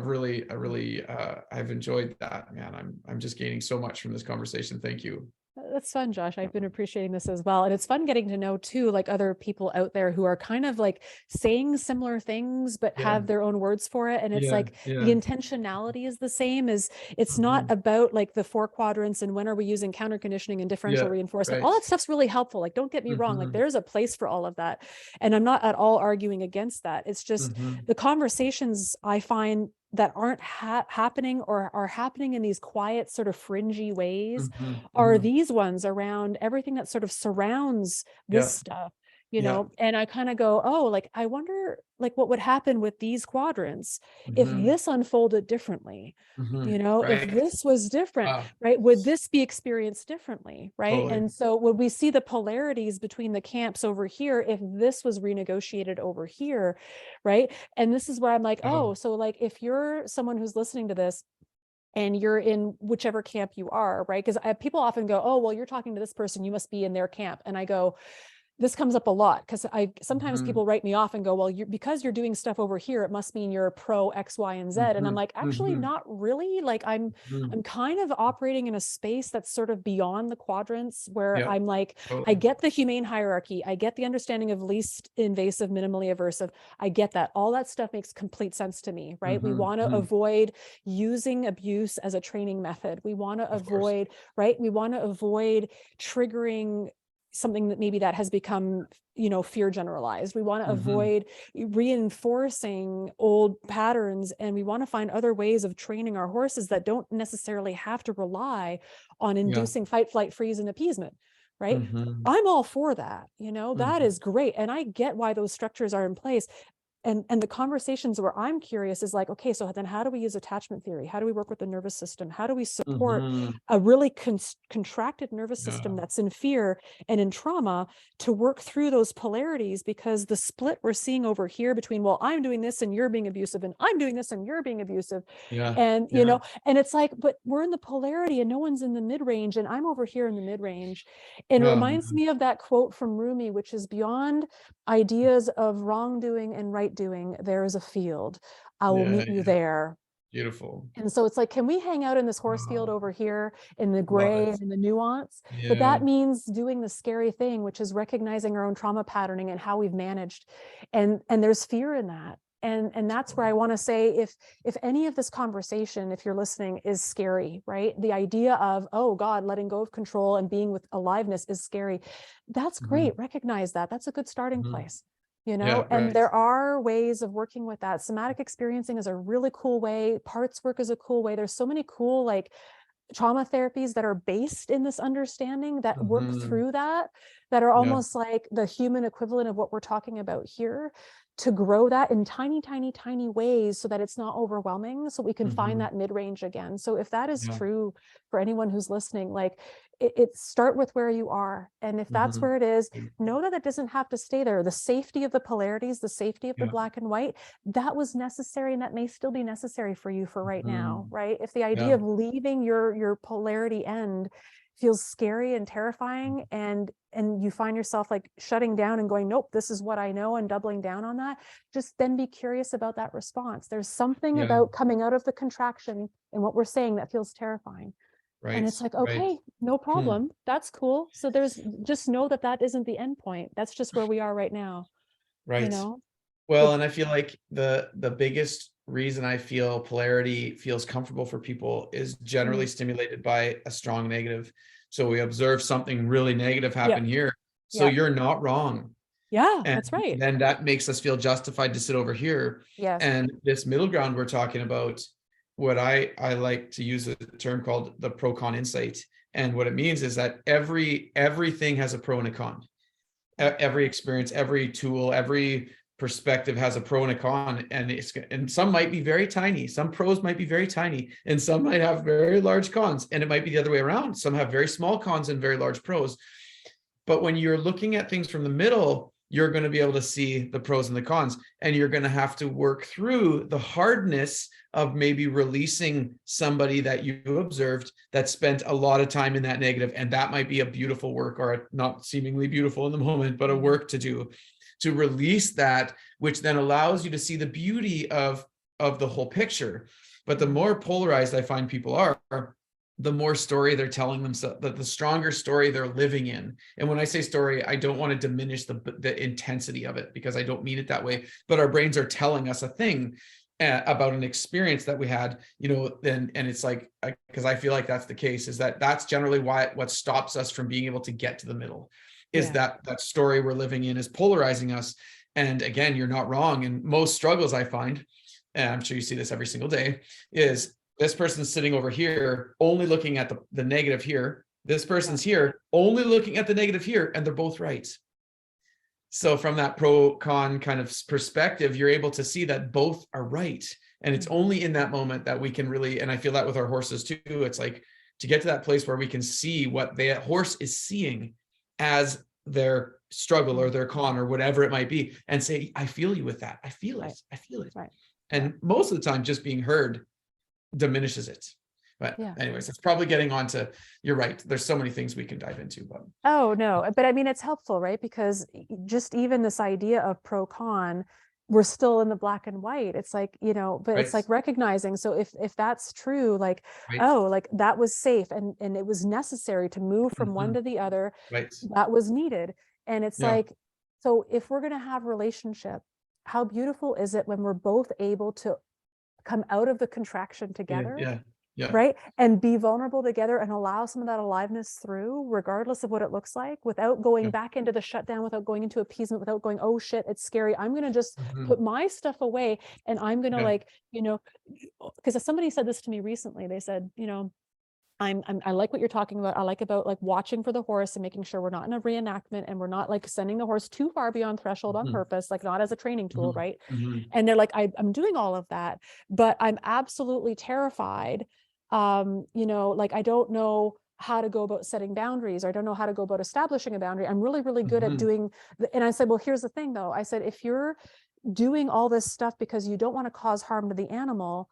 enjoyed that, man. I'm just gaining so much from this conversation. Thank you. That's fun, Josh. I've been appreciating this as well. And it's fun getting to know too, like other people out there who are kind of like saying similar things, but have their own words for it. And it's like the intentionality is the same. It's not about like the 4 quadrants and when are we using counter conditioning and differential reinforcement. All that stuff's really helpful. Like, don't get me wrong. Like, there's a place for all of that. And I'm not at all arguing against that. It's just the conversations I find that aren't happening or are happening in these quiet, sort of fringy ways are these ones around everything that sort of surrounds this stuff, and I kind of go, oh, like, I wonder like what would happen with these quadrants if this unfolded differently, if this was different, right? Would this be experienced differently, right? And so would we see the polarities between the camps over here if this was renegotiated over here, right? And this is where I'm like, oh, so like if you're someone who's listening to this and you're in whichever camp you are, right? Because people often go, oh, well, you're talking to this person, you must be in their camp. And I go, this comes up a lot because sometimes people write me off and go, well, because you're doing stuff over here, it must mean you're pro X, Y, and Z. And I'm like, actually, not really. Like I'm kind of operating in a space that's sort of beyond the quadrants where I'm like, I get the humane hierarchy. I get the understanding of least invasive, minimally aversive. I get that. All that stuff makes complete sense to me, right? We want to avoid using abuse as a training method. We want to avoid, right? We want to avoid triggering something that maybe that has become, fear generalized. We want to avoid reinforcing old patterns, and we want to find other ways of training our horses that don't necessarily have to rely on Yeah. inducing fight, flight, freeze, and appeasement, right? Mm-hmm. I'm all for that, that Mm-hmm. is great. And I get why those structures are in place. And the conversations where I'm curious is like, okay, so then how do we use attachment theory? How do we work with the nervous system? How do we support Mm-hmm. a really contracted nervous system Yeah. that's in fear and in trauma to work through those polarities? Because the split we're seeing over here between, well, I'm doing this and you're being abusive, and I'm doing this and you're being abusive. Yeah. And, Yeah. and it's like, but we're in the polarity and no one's in the mid-range, and I'm over here in the mid-range. And it Oh, reminds man. me of that quote from Rumi, which is, beyond ideas of wrongdoing and rightdoing, there is a field. I will Yeah. meet you Yeah. there. Beautiful. And so it's like, can we hang out in this horse field Oh, over here in the love gray it. and in the nuance? But Yeah. that means doing the scary thing, which is recognizing our own trauma patterning and how we've managed. And there's fear in that. And that's where I want to say, if any of this conversation, if you're listening, is scary, right? The idea of, oh God, letting go of control and being with aliveness is scary. That's Mm-hmm. great. Recognize that. That's a good starting Mm-hmm. place. Yeah. And Right. there are ways of working with that. Somatic experiencing is a really cool way. Parts work is a cool way. There's so many cool, like, trauma therapies that are based in this understanding that work Mm-hmm. through that are Yeah. almost like the human equivalent of what we're talking about here, to grow that in tiny, tiny, tiny ways so that it's not overwhelming, so we can find Mm-hmm. that mid-range again. So if that is Yeah. true for anyone who's listening, like, it start with where you are. And if that's Mm-hmm. where it is, Beautiful. know that it doesn't have to stay there. The safety of the polarities, the safety of the Yeah. black and white, that was necessary, and that may still be necessary for you for right now, Mm-hmm. right? If the idea Yeah. of leaving your polarity end feels scary and terrifying, and you find yourself like shutting down and going, nope, this is what I know, and doubling down on that, just then be curious about that response. There's something Yeah. about coming out of the contraction and what we're saying that feels terrifying. And Right. it's like, Right. okay, no Hmm. problem. That's cool. So there's, just know that that isn't the end point. That's just where we are right now, you Right. know? Well, It, and I feel like the biggest reason I feel polarity feels comfortable for people is generally mm, stimulated by a strong negative. So we observe something really negative happen yep, here. So yep. you're not wrong. Yeah, And that's right. then that makes us feel justified to sit over here. Yes. And this middle ground we're talking about, what I like to use a term called the pro-con insight. And what it means is that everything has a pro and a con. Every experience, every tool, every perspective has a pro and a con, and some might be very tiny. Some pros might be very tiny, and some might have very large cons, and it might be the other way around. Some have very small cons and very large pros. But when you're looking at things from the middle, you're going to be able to see the pros and the cons, and you're going to have to work through the hardness of maybe releasing somebody that you observed that spent a lot of time in that negative. And that might be a beautiful work, or not seemingly beautiful in the moment, but a work to do to release that, which then allows you to see the beauty of the whole picture. But the more polarized I find people are, the more story they're telling themselves, the stronger story they're living in. And when I say story, I don't want to diminish the intensity of it, because I don't mean it that way, but our brains are telling us a thing about an experience that we had, and it's like, because I feel like that's the case, is that's generally what stops us from being able to get to the middle, is Yeah. that story we're living in is polarizing us. And again, you're not wrong. And most struggles I find, and I'm sure you see this every single day, is this person's sitting over here only looking at the negative here. This person's here only looking at the negative here, and they're both right. So from that pro-con kind of perspective, you're able to see that both are right. And it's only in that moment that we can really, and I feel that with our horses too, it's like to get to that place where we can see what the horse is seeing as their struggle or their con or whatever it might be, and say, I feel you with that. I feel it. I feel it. Right. And most of the time, just being heard diminishes it. But Yeah. anyways, it's probably getting on to, you're right. There's so many things we can dive into, but Oh, no. But I mean, it's helpful, right? Because just even this idea of pro con, we're still in the black and white. It's like, but it's right, like recognizing. So if that's true, like, right, oh, like that was safe and it was necessary to move from one mhm, to the other, right, that was needed. And it's yeah, like, so if we're going to have relationship, how beautiful is it when we're both able to come out of the contraction yeah, together yeah, Yeah. right? And be vulnerable together and allow some of that aliveness through, regardless of what it looks like, without going Yeah. back into the shutdown, without going into appeasement, without going, oh shit, it's scary. I'm going to just Mhm. put my stuff away, and I'm going to Yeah. like, because somebody said this to me recently. They said, I like what you're talking about. I like about like watching for the horse and making sure we're not in a reenactment and we're not like sending the horse too far beyond threshold on Mhm. purpose, like not as a training tool, Mhm. right? Mhm. And they're like, I'm doing all of that, but I'm absolutely terrified. Like I don't know how to go about setting boundaries, or I don't know how to go about establishing a boundary. I'm really, really good at Mhm. doing, and I said, well, here's the thing though. I said, if you're doing all this stuff because you don't want to cause harm to the animal,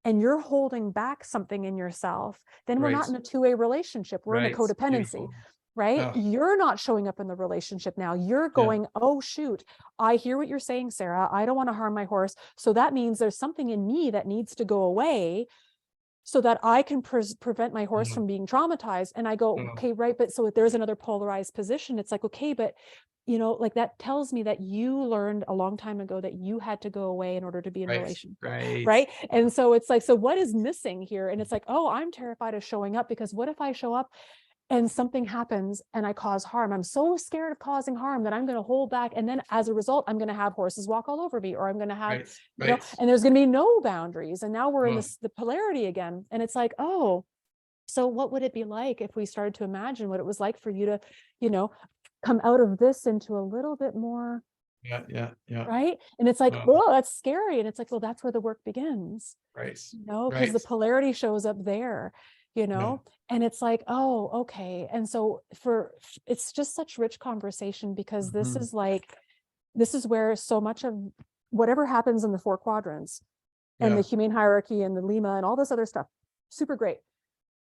and you're holding back something in yourself, then we're Right. not in a two-way relationship. We're in a Right. codependency, Beautiful. right? Oh, You're not showing up in the relationship now. You're yeah. going, oh, shoot, I hear what you're saying, Sarah. I don't want to harm my horse. So that means there's something in me that needs to go away so that I can prevent my horse Yeah. from being traumatized. And I go, Oh, okay, right. But so if there's another polarized position, it's like, okay, but like that tells me that you learned a long time ago that you had to go away in order to be in right. relationship. Right. Right. And so it's like, so what is missing here? And it's like, oh, I'm terrified of showing up, because what if I show up and something happens and I cause harm? I'm so scared of causing harm that I'm going to hold back. And then as a result, I'm going to have horses walk all over me, or I'm going to have, Right. Right. and there's going to be no boundaries. And now we're in Oh, the polarity again. And it's like, oh, so what would it be like if we started to imagine what it was like for you to, come out of this into a little bit more, yeah. Yeah. Yeah. right? And it's like, Oh, oh, that's scary. And it's like, well, that's where the work begins, right. because the Right. polarity shows up there, Yeah. and it's like, oh, okay. And so it's just such rich conversation, because Mhm. this is where so much of whatever happens in the 4 quadrants and the Yeah. humane hierarchy and the Lima and all this other stuff, super great.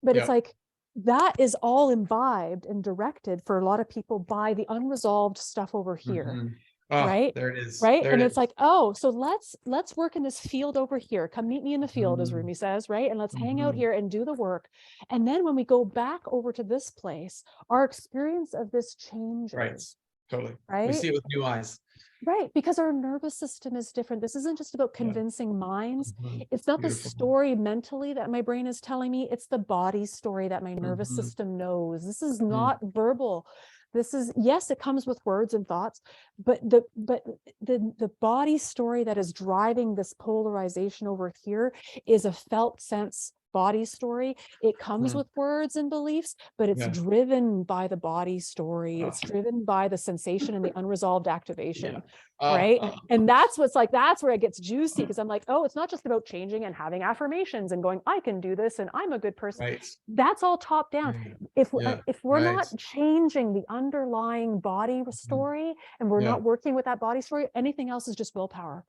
But it's Yeah. like, that is all imbibed and directed for a lot of people by the unresolved stuff over here. Mhm. Oh, Right. there it is. Right. There And it it's is. like, oh, so let's work in this field over here. Come meet me in the field, as Mhm. Rumi says, right? And let's hang out Mhm. here and do the work. And then when we go back over to this place, our experience of this Right. changes, Totally. We right? see it with new eyes. Right, because our nervous system is different. This isn't just about Yeah. convincing minds. Mhm. It's not the Beautiful. story mentally that my brain is telling me. It's the body story that my nervous Mhm. system knows. This is Mm. not verbal. This is, yes, it comes with words and thoughts, but the body story that is driving this polarization over here is a felt sense body story. It comes Mm. with words and beliefs, but it's Yeah. driven by the body story. Oh, It's driven by the sensation and the unresolved yeah. activation. Oh, Right. oh, And that's what's like, that's where it gets juicy, because I'm like, oh, it's not just about changing and having affirmations and going, I can do this and I'm a good person. right. That's all top down. Yeah. If Yeah. if we're Right. not changing the underlying body Mhm. story, and we're Yeah. not working with that body story, anything else is just willpower.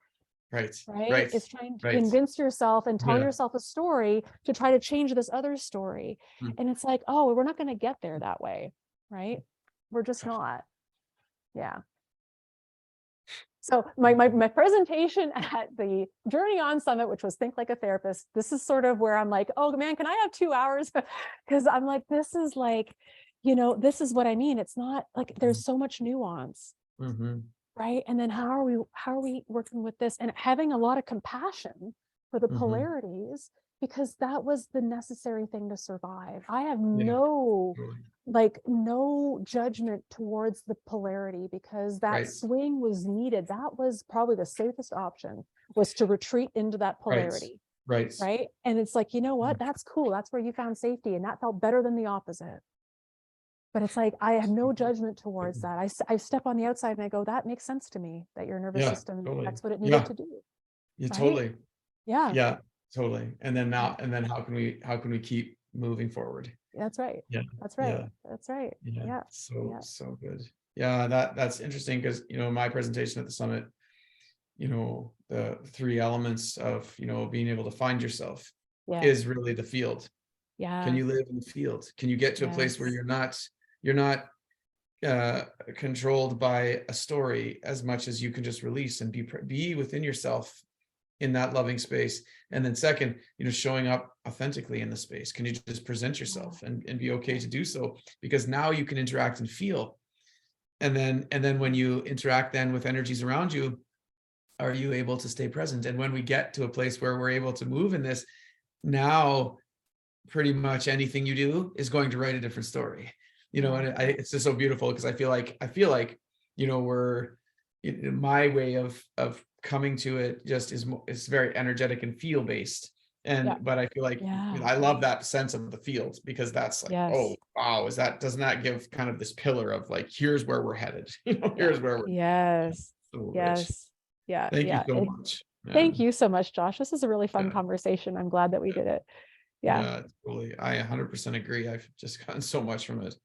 Right. Right. Right. It's trying to Right. convince yourself and tell Yeah. yourself a story to try to change this other story. Mm. And it's like, oh, we're not going to get there that way. Right. We're just not. Yeah. So my presentation at the Journey On Summit, which was Think Like a Therapist, this is sort of where I'm like, oh man, can I have 2 hours? Because I'm like, this is like, this is what I mean. It's not like there's so much nuance, Mhm. right? And then how are we working with this and having a lot of compassion for the Mhm. polarities, because that was the necessary thing to survive. I have Yeah. no Totally. no judgment towards the polarity, because that Right. swing was needed. That was probably the safest option, was to retreat into that Right. polarity. Right. Right. And it's like, you know what? Mm. That's cool. That's where you found safety. And that felt better than the opposite. But it's like, I have no judgment towards that. I step on the outside and I go, that makes sense to me, that your nervous Yeah. system, Totally. that's what it needed Yeah. to do. Yeah. Right. Totally. Yeah. Yeah. Totally. And then how can we keep moving forward? That's right. Yeah. That's right. Yeah. That's right. Yeah. Yeah. So, Yeah. so good. Yeah. That's interesting because, my presentation at the summit, the 3 elements of, being able to find yourself Yeah. is really the field. Can Yeah. you live in the field? Can you get to a place where Yes. you're not controlled by a story as much as you can just release and be within yourself in that loving space? And then second, showing up authentically in the space. Can you just present yourself and be okay to do so? Because now you can interact and feel. And then when you interact then with energies around you, are you able to stay present? And when we get to a place where we're able to move in this, now pretty much anything you do is going to write a different story, you know. And it's just so beautiful, because I feel like, you know, my way of coming to it just is very energetic and feel based. And but I feel like I love that sense of the field, because that's like, oh wow, doesn't that give kind of this pillar of like, here's where we're headed, you know, here's where we're so rich. Thank you so much. Thank you so much, Josh. This is a really fun conversation. I'm glad that we did it. Yeah, totally. I 100% agree. I've just gotten so much from it.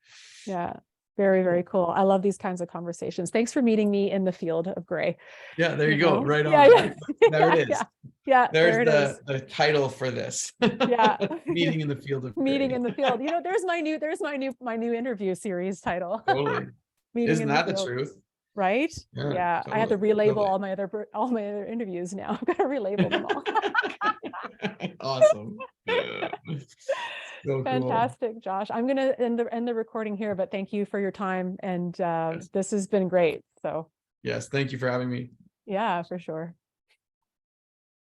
Yeah. Very, very cool. I love these kinds of conversations. Thanks for meeting me in the field of gray. Yeah, there you go. Right on. There it is. There's the title for this. Yeah. Meeting in the field of gray. Meeting in the field. You know, there's my new interview series title. Totally. Isn't that the truth? Right? Yeah. Totally. I have to relabel all my other interviews now. I've got to relabel them all. Awesome. So fantastic, cool. Josh. I'm gonna end the recording here, but thank you for your time, and this has been great. So yes, thank you for having me. Yeah, for sure.